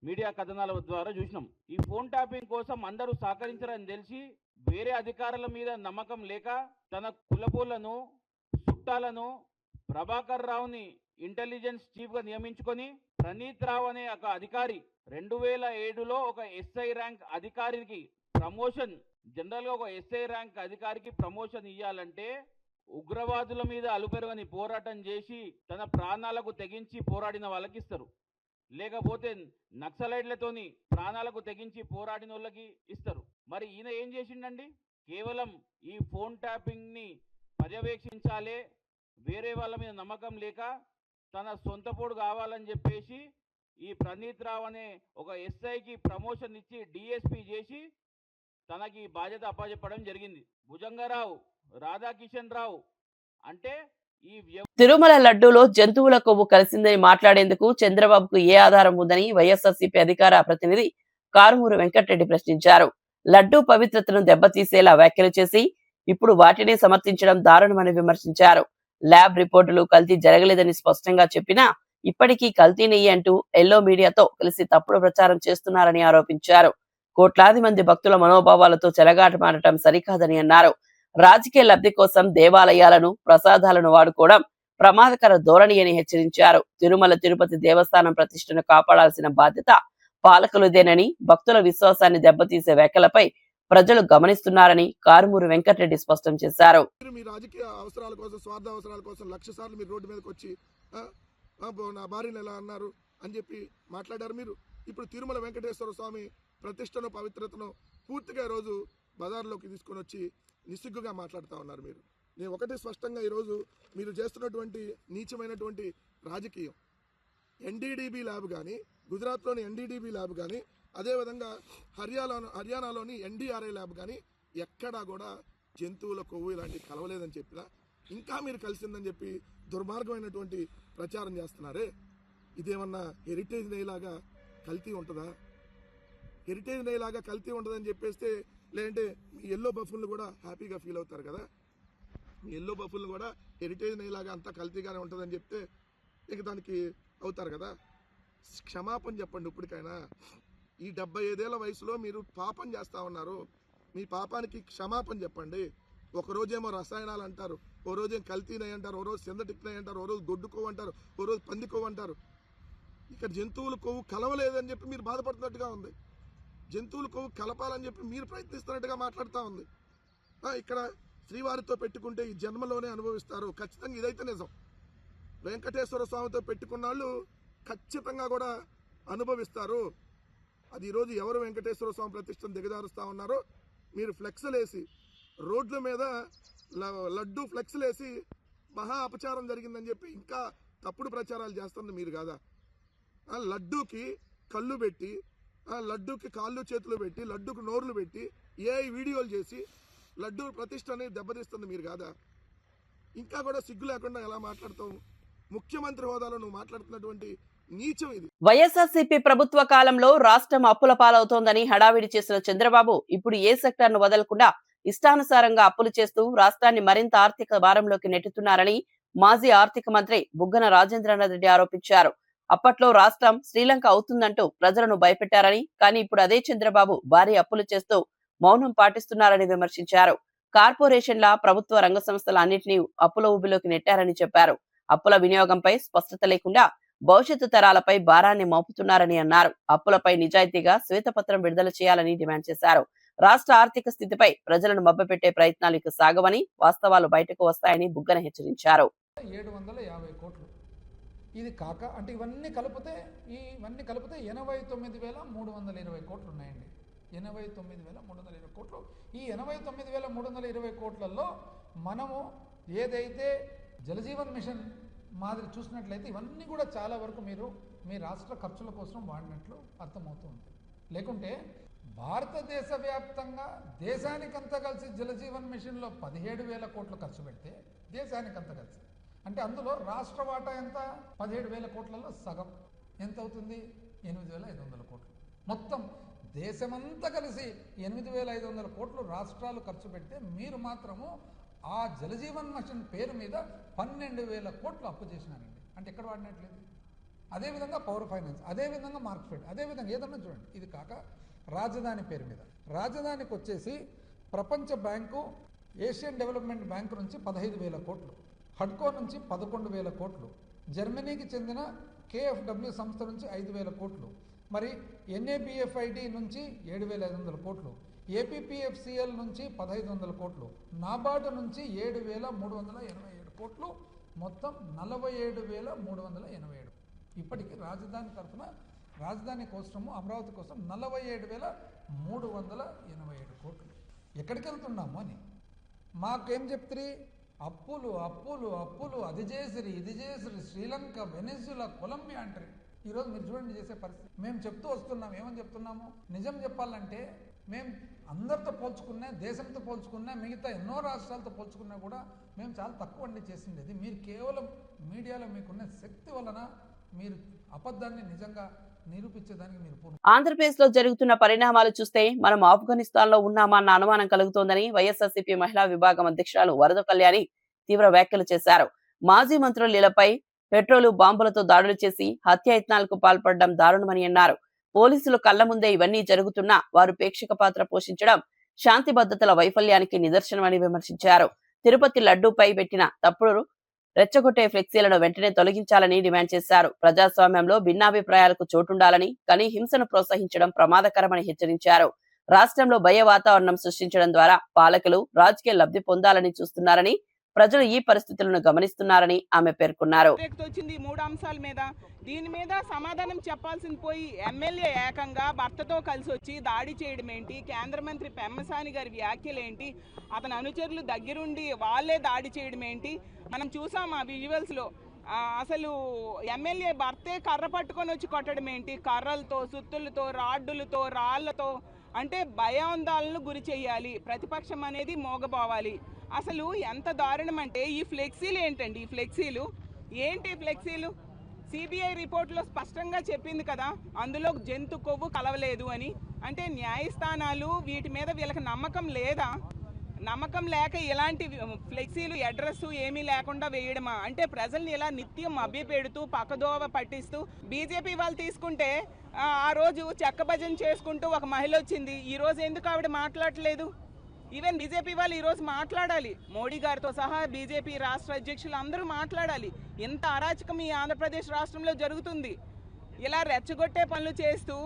మీడియా కథనాల ద్వారా చూసినాం. ఈ ఫోన్ ట్యాపింగ్ కోసం అందరూ సహకరించారని తెలిసి వేరే అధికారుల మీద నమ్మకం లేక తన కులపోళ్లను, చుట్టాలను ప్రభాకర్ రావుని ఇంటెలిజెన్స్ చీఫ్ గా నియమించుకొని ప్రణీత్ రావు అనే ఒక అధికారి 2007లో ఒక ఎస్ఐ ర్యాంక్ అధికారికి ప్రమోషన్, జనరల్ గా ఒక ఎస్ఐ ర్యాంక్ అధికారికి ప్రమోషన్ ఇవ్వాలంటే ఉగ్రవాదుల మీద అలుపెరుగని పోరాటం చేసి తన ప్రాణాలకు తెగించి పోరాడిన వాళ్ళకి ఇస్తారు, లేకపోతే నక్సలైట్లతోని ప్రాణాలకు తెగించి పోరాడిన వాళ్ళకి ఇస్తారు. మరి ఈయన ఏం చేసిండండి? కేవలం ఈ ఫోన్ ట్యాపింగ్ ని పర్యవేక్షించాలే, వేరే వాళ్ళ మీద నమ్మకం లేక తన సొంత పోడు కావాలని చెప్పేసి ఈ ప్రణీత్ రావు అనే ఒక ఎస్ఐకి ప్రమోషన్ ఇచ్చి డిఎస్పీ చేసి తనకి బాధ్యత అప్పచెప్పడం జరిగింది. భుజంగరావు, రాధాకిషన్ రావు అంటే ఈ తిరుమల లడ్డూలో జంతువుల కొవ్వు కలిసిందని మాట్లాడేందుకు చంద్రబాబుకు ఏ ఆధారం ఉందని వైఎస్ఆర్సీపీ అధికార ప్రతినిధి కారుమూరు వెంకటరెడ్డి ప్రశ్నించారు. లడ్డూ పవిత్రతను దెబ్బతీసేలా వ్యాఖ్యలు చేసి ఇప్పుడు వాటిని సమర్థించడం దారుణమని విమర్శించారు. ల్యాబ్ రిపోర్టులు కల్తీ జరగలేదని స్పష్టంగా చెప్పినా ఇప్పటికీ కల్తీ నెయ్యి అంటూ ఎల్లో మీడియాతో కలిసి తప్పుడు ప్రచారం చేస్తున్నారని ఆరోపించారు. కోట్లాది మంది భక్తుల మనోభావాలతో చెలగాటమాడటం సరికాదని అన్నారు. రాజకీయ లబ్ధి కోసం దేవాలయాలను, ప్రసాదాలను వాడుకోవడం ప్రమాదకర ధోరణి అని హెచ్చరించారు. తిరుమల తిరుపతి దేవస్థానం ప్రతిష్టను కాపాడాల్సిన బాధ్యత పాలకులదేనని, భక్తుల విశ్వాసాన్ని దెబ్బతీసే వ్యాఖ్యలపై ప్రజలు గమనిస్తున్నారని కారుమూరు వెంకటరెడ్డి స్పష్టం చేశారు. మీ రాజకీయ అవసరాల కోసం, స్వార్థ అవసరాల కోసం 1,00,000 సార్లు మీరు రోడ్డు మీదకి వచ్చి నా భార్యను ఎలా అన్నారు అని చెప్పి మాట్లాడారు. మీరు ఇప్పుడు తిరుమల వెంకటేశ్వర స్వామి ప్రతిష్టను, పవిత్రతను పూర్తిగా ఈరోజు బజార్లోకి తీసుకొని వచ్చి నిస్సిగ్గుగా మాట్లాడుతూ ఉన్నారు. నేను ఒకటి స్పష్టంగా ఈరోజు మీరు చేస్తున్నటువంటి నీచమైనటువంటి రాజకీయం, ఎన్డీడీబీ ల్యాబ్ కానీ, గుజరాత్లోని ఎన్డీడీబీ ల్యాబ్ కానీ, అదేవిధంగా హర్యానాలోని ఎన్డీఆర్ఐ ల్యాబ్ కానీ ఎక్కడా కూడా జంతువుల కొవ్వు ఇలాంటివి కలవలేదని చెప్పినా ఇంకా మీరు కలిసిందని చెప్పి దుర్మార్గమైనటువంటి ప్రచారం చేస్తున్నారే. ఇదేమన్నా హెరిటేజ్ నెయ్యిలాగా కల్తీ ఉంటుందా? హెరిటేజ్ నెయ్యిలాగా కల్తీ ఉంటుందని చెప్పేస్తే, లేదంటే మీ ఎల్లో బఫుల్ని కూడా హ్యాపీగా ఫీల్ అవుతారు కదా. మీ ఎల్లో బఫుల్ని కూడా హెరిటేజ్ నెయ్యిలాగా అంతా కల్తీగానే ఉంటుందని చెప్తే ఇక దానికి అవుతారు కదా. క్షమాపణ చెప్పండి ఇప్పటికైనా. ఈ 75 వయసులో మీరు పాపం చేస్తూ ఉన్నారు. మీ పాపానికి క్షమాపణ చెప్పండి. ఒకరోజేమో రసాయనాలు అంటారు, ఓ రోజేం కల్తీ నెయ్యి అంటారు, ఓ రోజు సింథటిక్ నెయ్యి అంటారు, ఓ రోజు గొడ్డు కొవ్వు అంటారు, ఓ రోజు పంది కొవ్వు అంటారు. ఇక్కడ జంతువుల కొవ్వు కలవలేదని చెప్పి మీరు బాధపడుతున్నట్టుగా ఉంది. జంతువుల కొవ్వు కలపాలని చెప్పి మీరు ప్రయత్నిస్తున్నట్టుగా మాట్లాడుతూ ఉంది. ఇక్కడ శ్రీవారితో పెట్టుకుంటే ఈ జన్మలోనే అనుభవిస్తారు. ఖచ్చితంగా ఇదైతే నిజం. వెంకటేశ్వర స్వామితో పెట్టుకున్న వాళ్ళు ఖచ్చితంగా కూడా అనుభవిస్తారు. అది ఈరోజు ఎవరు వెంకటేశ్వర స్వామి ప్రతిష్టను దిగజారుస్తూ ఉన్నారో, మీరు ఫ్లెక్స్లు వేసి రోడ్ల మీద లడ్డూ ఫ్లెక్స్లు వేసి మహా అపచారం జరిగిందని చెప్పి ఇంకా తప్పుడు ప్రచారాలు చేస్తుంది మీరు కాదా? లడ్డూకి కళ్ళు పెట్టి, లడ్డూకి కాళ్ళు చేతులు పెట్టి, లడ్డూకి నోర్లు పెట్టి వీడియోలు చేసి లడ్డూ ప్రతిష్టని దెబ్బతీస్తుంది మీరు కాదా? ఇంకా కూడా సిగ్గు లేకుండా ఎలా మాట్లాడతావు? ముఖ్యమంత్రి హోదాలో నువ్వు మాట్లాడుతున్నటువంటి నీచం ఇది. వైఎస్ఆర్సీపీ ప్రభుత్వ కాలంలో రాష్ట్రం అప్పుల పాలవుతోందని హడావిడి చేసిన చంద్రబాబు ఇప్పుడు ఏ సెక్టార్ను వదలకుండా ఇష్టానుసారంగా అప్పులు చేస్తూ రాష్ట్రాన్ని మరింత ఆర్థిక భారంలోకి నెట్టుతున్నారని మాజీ ఆర్థిక మంత్రి బుగ్గన రాజేంద్రనాథ్ రెడ్డి ఆరోపించారు. అప్పట్లో రాష్ట్రం శ్రీలంక అవుతుందంటూ ప్రజలను భయపెట్టారని, కానీ ఇప్పుడు అదే చంద్రబాబు భారీ అప్పులు చేస్తూ మౌనం పాటిస్తున్నారని విమర్శించారు. కార్పొరేషన్ల ప్రభుత్వ రంగ సంస్థల అన్నింటినీ అప్పుల ఊబిలోకి నెట్టారని చెప్పారు. అప్పుల వినియోగంపై స్పష్టత లేకుండా భవిష్యత్తు తరాలపై భారాన్ని మోపుతున్నారని అన్నారు. అప్పులపై నిజాయితీగా శ్వేతపత్రం విడుదల చేయాలని డిమాండ్ చేశారు. రాష్ట్ర ఆర్థిక స్థితిపై ప్రజలను మభ్యపెట్టే ప్రయత్నాలు ఇక సాగవని, వాస్తవాలు బయటకు వస్తాయని బుగ్గన హెచ్చరించారు. 750 కోట్లు ఇది కాక అంటే ఇవన్నీ కలిపితే 89,320 కోట్లు ఉన్నాయండి. 89,320 కోట్లు. ఈ 89,320 కోట్లలో మనము ఏదైతే జలజీవన్ మిషన్ మాదిరి చూసినట్లయితే ఇవన్నీ కూడా చాలా వరకు మీరు మీ రాష్ట్ర ఖర్చుల కోసం వాడినట్లు అర్థమవుతుంది. లేకుంటే భారతదేశ వ్యాప్తంగా దేశానికంతా కలిసి జలజీవన్ మిషన్లో 17,000 కోట్లు ఖర్చు పెడితే దేశానికంతా కలిసి అంటే అందులో రాష్ట్ర వాటా ఎంత? 17,000 కోట్లలో సగం ఎంత అవుతుంది? 8,500 కోట్లు. మొత్తం దేశమంతా కలిసి 8,500 కోట్లు రాష్ట్రాలు ఖర్చు పెడితే మీరు మాత్రము ఆ జలజీవన్ మిషన్ పేరు మీద 12,000 కోట్లు అప్పు చేసినారండి. అంటే ఎక్కడ వాడినట్లేదు? అదేవిధంగా పవర్ ఫైనాన్స్, అదేవిధంగా మార్కెట్, అదేవిధంగా ఏదన్నా చూడండి. ఇది కాక రాజధాని పేరు మీద రాజధానికి వచ్చేసి ప్రపంచ బ్యాంకు, ఏషియన్ డెవలప్మెంట్ బ్యాంకు నుంచి 15,000 కోట్లు, హడ్కో నుంచి 11,000 కోట్లు, జర్మనీకి చెందిన KFW సంస్థ నుంచి 5,000 కోట్లు, మరి NABFID నుంచి 7,500 కోట్లు, APPFCL నుంచి 1,500 కోట్లు, నాబార్డు నుంచి 7,387 కోట్లు, మొత్తం 47,387. ఇప్పటికీ రాజధాని తరఫున రాజధాని కోసము అమరావతి కోసం 47,387 కోట్లు. ఎక్కడికి వెళ్తున్నాము అని మాకేం చెప్తారు? అప్పులు అప్పులు అప్పులు, అది చేసిరి ఇది చేసిరి, శ్రీలంక, వెనిజులా, కొలంబియా అంటారు. ఈరోజు మీరు చూడండి చేసే పరిస్థితి. మేము చెప్తూ వస్తున్నాం. ఏమని చెప్తున్నాము? నిజం చెప్పాలంటే మేము అందరితో పోల్చుకున్నా, దేశంతో పోల్చుకున్నా, మిగతా ఎన్నో రాష్ట్రాలతో పోల్చుకున్నా కూడా మేము చాలా తక్కువ అండి చేసింది. మీరు కేవలం మీడియాలో మీకున్న శక్తి వలన మీరు అబద్ధాన్ని నిజంగా నిరూపించేదానికి మీరు ఆంధ్రప్రదేశ్ లో జరుగుతున్న పరిణామాలు చూస్తే మనం ఆఫ్ఘనిస్తాన్ లో ఉన్నామా అన్న అనుమానం కలుగుతోందని వైఎస్ఆర్సీపీ మహిళా విభాగం అధ్యక్షురాలు వరద కళ్యాణి తీవ్ర వ్యాఖ్యలు చేశారు. మాజీ మంత్రులు ఇళ్లపై పెట్రోలు, బాంబులతో దాడులు చేసి హత్యాయత్నాలకు పాల్పడడం దారుణమని అన్నారు. పోలీసులు కళ్ల ముందే ఇవన్నీ జరుగుతున్నా వారు ప్రేక్షక పాత్ర పోషించడం శాంతి భద్రతల వైఫల్యానికి నిదర్శనమని విమర్శించారు. తిరుపతి లడ్డూపై పెట్టిన తప్పుడు రెచ్చగొట్టే ఫ్లెక్సీలను వెంటనే తొలగించాలని డిమాండ్ చేశారు. ప్రజాస్వామ్యంలో భిన్నాభిప్రాయాలకు చోటుండాలని, కానీ హింసను ప్రోత్సహించడం ప్రమాదకరమని హెచ్చరించారు. రాష్ట్రంలో భయ వాతావరణం సృష్టించడం ద్వారా పాలకులు రాజకీయ లబ్ధి పొందాలని చూస్తున్నారని, ప్రజలు ఈ పరిస్థితులను గమనిస్తున్నారని ఆమె పేర్కొన్నారు. వచ్చింది 3 అంశాల మీద. దీని మీద సమాధానం చెప్పాల్సింది పోయి ఎమ్మెల్యే ఏకంగా భర్తతో కలిసి వచ్చి దాడి చేయడం ఏంటి? కేంద్ర మంత్రి పెమ్మసాని గారి వ్యాఖ్యలు ఏంటి? అతని అనుచరులు దగ్గరుండి వాళ్ళే దాడి చేయడం ఏంటి? మనం చూసాం ఆ విజువల్స్లో. అసలు ఎమ్మెల్యే భర్తే కర్ర పట్టుకొని వచ్చి కొట్టడం ఏంటి? కర్రలతో, సుత్తులతో, రాడ్డులతో, రాళ్లతో. అంటే భయాందోళనలు గురి చేయాలి, ప్రతిపక్షం అనేది మోగబోవాలి. అసలు ఎంత దారుణం అంటే ఈ ఫ్లెక్సీలు ఏంటండి? ఈ ఫ్లెక్సీలు ఏంటి? ఫ్లెక్సీలు సిబిఐ రిపోర్ట్లో స్పష్టంగా చెప్పింది కదా, అందులో జంతు కొవ్వు కలవలేదు అని. అంటే న్యాయస్థానాలు వీటి మీద వీళ్ళకి నమ్మకం లేదా? నమ్మకం లేక ఇలాంటి ఫ్లెక్సీలు అడ్రస్ ఏమీ లేకుండా వేయడమా? అంటే ప్రజల్ని ఇలా నిత్యం మభ్యపెడుతూ పక్కదోవ పట్టిస్తూ. బీజేపీ వాళ్ళు తీసుకుంటే ఆ రోజు చెక్క భజన చేసుకుంటూ ఒక మహిళ వచ్చింది. ఈ రోజు ఎందుకు ఆవిడ మాట్లాడలేదు? ఈవెన్ బీజేపీ వాళ్ళు ఈరోజు మాట్లాడాలి, మోడీ గారితో సహా బీజేపీ రాష్ట్ర అధ్యక్షులు అందరూ మాట్లాడాలి. ఇంత అరాచకం ఈ ఆంధ్రప్రదేశ్ రాష్ట్రంలో జరుగుతుంది. ఇలా రెచ్చగొట్టే పనులు చేస్తూ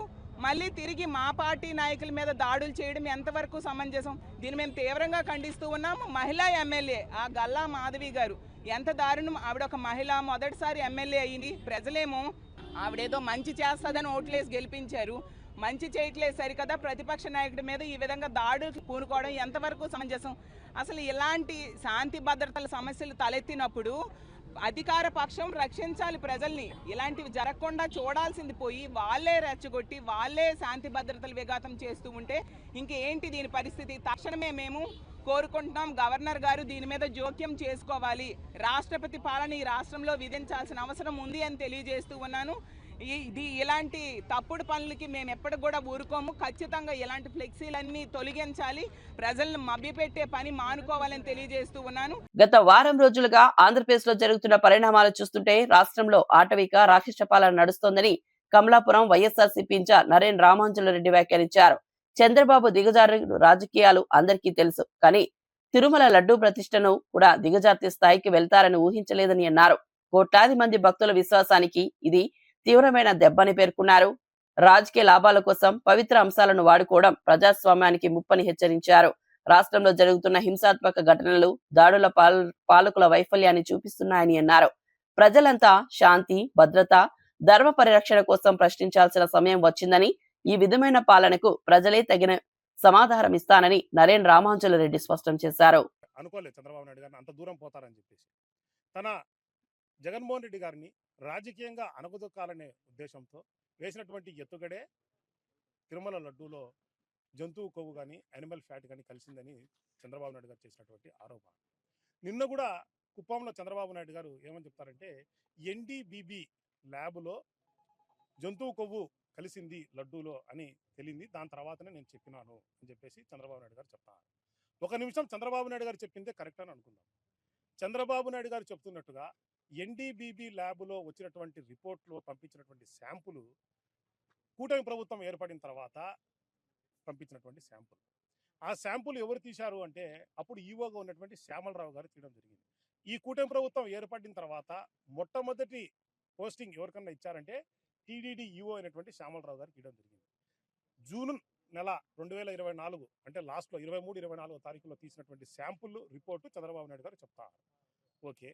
మళ్ళీ తిరిగి మా పార్టీ నాయకుల మీద దాడులు చేయడం ఎంతవరకు సమంజసం? దీన్ని మేము తీవ్రంగా ఖండిస్తూ ఉన్నాము. మహిళా ఎమ్మెల్యే ఆ గల్లా మాధవి గారు ఎంత దారుణం! ఆవిడ ఒక మహిళ, మొదటిసారి ఎమ్మెల్యే అయ్యింది. ప్రజలేమో ఆవిడేదో మంచి చేస్తుందని ఓట్లేసి గెలిపించారు. మంచి చేయట్లేదు సరికదా, ప్రతిపక్ష నాయకుడి మీద ఈ విధంగా దాడులు పూనుకోవడం ఎంతవరకు సమంజసం? అసలు ఇలాంటి శాంతి భద్రతల సమస్యలు తలెత్తినప్పుడు అధికార పక్షం రక్షించాలి ప్రజల్ని. ఇలాంటివి జరగకుండా చూడాల్సింది పోయి వాళ్ళే రెచ్చగొట్టి వాళ్ళే శాంతి భద్రతలు విఘాతం చేస్తూ ఉంటే ఇంకేంటి దీని పరిస్థితి? తక్షణమే మేము కోరుకుంటున్నాం, గవర్నర్ గారు దీని మీద జోక్యం చేసుకోవాలి. రాష్ట్రపతి పాలన ఈ రాష్ట్రంలో విధించాల్సిన అవసరం ఉంది అని తెలియజేస్తూ ఉన్నాను. ఇలాంటి తప్పుడు పనులకి మేము ఎప్పటికి కూడా ఊరుకోము. ఖచ్చితంగా ఇలాంటి ఫ్లెక్సీలన్నీ తొలగించాలి, ప్రజలను మభ్యపెట్టే పని మానుకోవాలని తెలియజేస్తూ ఉన్నాను. గత వారం రోజులుగా ఆంధ్రప్రదేశ్ లో జరుగుతున్న పరిణామాలు చూస్తుంటే రాష్ట్రంలో ఆటవిక రాక్షస పాలన నడుస్తోందని కమలాపురం వైఎస్ఆర్సీపీ ఇన్ఛార్జ్ నరేన్ రామాంజులరెడ్డి వ్యాఖ్యానించారు. చంద్రబాబు దిగజారు రాజకీయాలు అందరికీ తెలుసు, కానీ తిరుమల లడ్డూ ప్రతిష్టను కూడా దిగజార్తి స్థాయికి వెళ్తారని ఊహించలేదని అన్నారు. కోట్లాది మంది భక్తుల విశ్వాసానికి ఇది తీవ్రమైన దెబ్బని పేర్కొన్నారు. రాజకీయ లాభాల కోసం పవిత్ర అంశాలను వాడుకోవడం ప్రజాస్వామ్యానికి ముప్పని హెచ్చరించారు. రాష్ట్రంలో జరుగుతున్న హింసాత్మక ఘటనలు దాడుల పాలకుల వైఫల్యాన్ని చూపిస్తున్నాయని అన్నారు. ప్రజలంతా శాంతి, భద్రత, ధర్మ పరిరక్షణ కోసం ప్రశ్నించాల్సిన సమయం వచ్చిందని, ఈ విధమైన పాలనకు ప్రజలే తగిన సమాధానం ఇస్తానని నరేన్ రామాంజులరెడ్డి స్పష్టం చేశారు. అనుకోలేదు చంద్రబాబు నాయుడు గారిని అంత దూరం పోతారని చెప్పేసి. తన జగన్మోహన్ రెడ్డి గారిని రాజకీయంగా అనగదొక్కాలనే ఉద్దేశంతో వేసినటువంటి ఎత్తుగడే తిరుమల లడ్డూలో జంతువు కొవ్వు కానీ యానిమల్ ఫ్యాట్ కానీ కలిసిందని చంద్రబాబు నాయుడు గారు చేసినటువంటి ఆరోపణ. నిన్న కూడా కుప్పంలో చంద్రబాబు నాయుడు గారు ఏమని చెప్తారంటే ఎన్డీబీబీ ల్యాబ్లో జంతువు కొవ్వు కలిసింది లడ్డూలో అని తెలియంది, దాని తర్వాతనే నేను చెప్పినాను అని చెప్పేసి చంద్రబాబు నాయుడు గారు చెప్తారు. ఒక నిమిషం చంద్రబాబు నాయుడు గారు చెప్పిందే కరెక్ట్ అని అనుకుందాం. చంద్రబాబు నాయుడు గారు చెప్తున్నట్టుగా ఎన్డీబీబీ ల్యాబ్లో వచ్చినటువంటి రిపోర్ట్లో పంపించినటువంటి శాంపుల్ కూటమి ప్రభుత్వం ఏర్పడిన తర్వాత పంపించినటువంటి శాంపుల్. ఆ శాంపుల్ ఎవరు తీశారు అంటే అప్పుడు ఈవోగా ఉన్నటువంటి శ్యామలరావు గారు తీయడం జరిగింది. ఈ కూటమి ప్రభుత్వం ఏర్పడిన తర్వాత మొట్టమొదటి పోస్టింగ్ ఎవరికన్నా ఇచ్చారంటే టీడీడీ ఈవో అయినటువంటి శ్యామలరావు గారికి ఇవ్వడం జరిగింది. జూన్ నెల 2024 అంటే లాస్ట్లో 23-24 తారీఖులో తీసినటువంటి శాంపుల్ రిపోర్టు చంద్రబాబు నాయుడు గారు చెప్తారు. ఓకే,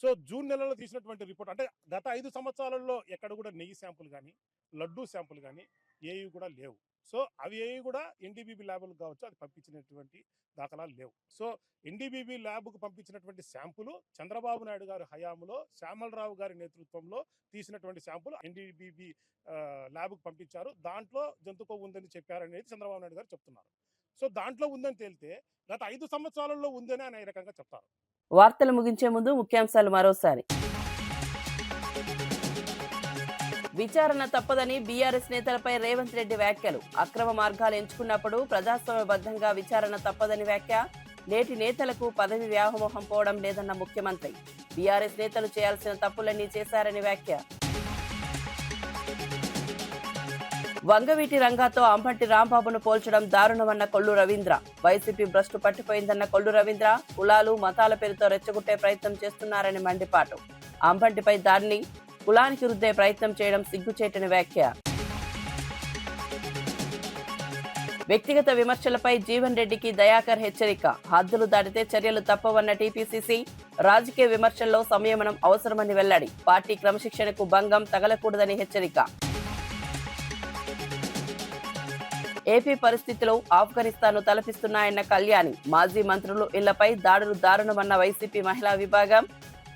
సో జూన్ నెలలో తీసినటువంటి రిపోర్ట్ అంటే గత 5 సంవత్సరాలలో ఎక్కడ కూడా నెయ్యి శాంపుల్ కానీ లడ్డూ శాంపుల్ కానీ ఏవి కూడా లేవు. సో అవి ఏవి కూడా ఎన్డీబీబీ ల్యాబ్లకు కావచ్చు, అది పంపించినటువంటి దాఖలాలు లేవు. సో ఎన్డీబీబీ ల్యాబ్కు పంపించినటువంటి శాంపుల్ చంద్రబాబు నాయుడు గారి హయాంలో శ్యామలరావు గారి నేతృత్వంలో తీసినటువంటి శాంపుల్ ఎన్డీబీబీ ల్యాబ్కు పంపించారు. దాంట్లో జంతువు ఉందని చెప్పారనేది చంద్రబాబు నాయుడు గారు చెప్తున్నారు. సో దాంట్లో ఉందని తేలితే గత 5 సంవత్సరాలలో ఉందని ఆయన ఈ రకంగా చెప్తారు. వార్తలు ముగించే ముందు ముఖ్యాంశాలు మరోసారి. విచారణ తప్పదని బీఆర్ఎస్ నేతలపై రేవంత్ రెడ్డి వ్యాఖ్యలు. అక్రమ మార్గాలు ఎంచుకున్నప్పుడు ప్రజాస్వామ్యబద్ధంగా విచారణ తప్పదని వ్యాఖ్య. నేటి నేతలకు పదవి వ్యామోహం పోవడం లేదన్న ముఖ్యమంత్రి. బీఆర్ఎస్ నేతలు చేయాల్సిన తప్పులన్నీ చేశారని వ్యాఖ్య. వంగవీటి రంగాతో అంబటి రాంబాబును పోల్చడం దారుణమన్న కొల్లు రవీంద్ర. వైసీపీ భ్రష్టు పట్టిపోయిందన్న కొల్లు రవీంద్ర. కులాలు మతాల పేరుతో రెచ్చగొట్టే ప్రయత్నం చేస్తున్నారని మండిపాటు. అంబటిపై దాడిని కులానికి రుద్దే ప్రయత్నం చేయడం సిగ్గుచేటని వ్యాఖ్య. వ్యక్తిగత విమర్శలపై జీవన్ రెడ్డికి దయాకర్ హెచ్చరిక. హద్దులు దాటితే చర్యలు తప్పవన్న టీపీసీసీ. రాజకీయ విమర్శల్లో సంయమనం అవసరమని వెల్లడి. పార్టీ క్రమశిక్షణకు భంగం తగలకూడదని హెచ్చరిక. ఏపీ పరిస్థితిలో ఆఫ్ఘనిస్తాన్ను తలపిస్తున్నాయన్న కళ్యాణి. మాజీ మంత్రులు ఇళ్లపై దాడులు దారుణమన్న వైసీపీ మహిళా విభాగం.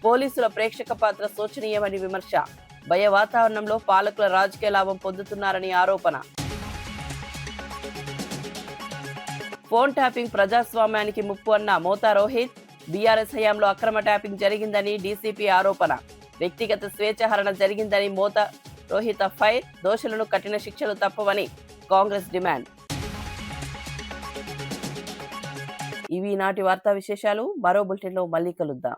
పోలీసుల ప్రేక్షక పాత్ర శోచనీయమని విమర్శ. భయ వాతావరణంలో పాలకుల రాజకీయ లాభం పొందుతున్నారని ఆరోపణ. ఫోన్ ట్యాపింగ్ ప్రజాస్వామ్యానికి ముప్పు అన్న మోతా రోహిత్. బీఆర్ఎస్ హయాంలో అక్రమ ట్యాపింగ్ జరిగిందని డీసీపీ ఆరోపణ. వ్యక్తిగత స్వేచ్ఛహరణ జరిగిందని మోతా రోహిత్ ఫైర్. దోషులను కఠిన శిక్షలు తప్పవని కాంగ్రెస్ డిమాండ్. ఇవి నాటి వార్తా విశేషాలు. మరో బులెటిన్లో మళ్ళీ కలుద్దాం.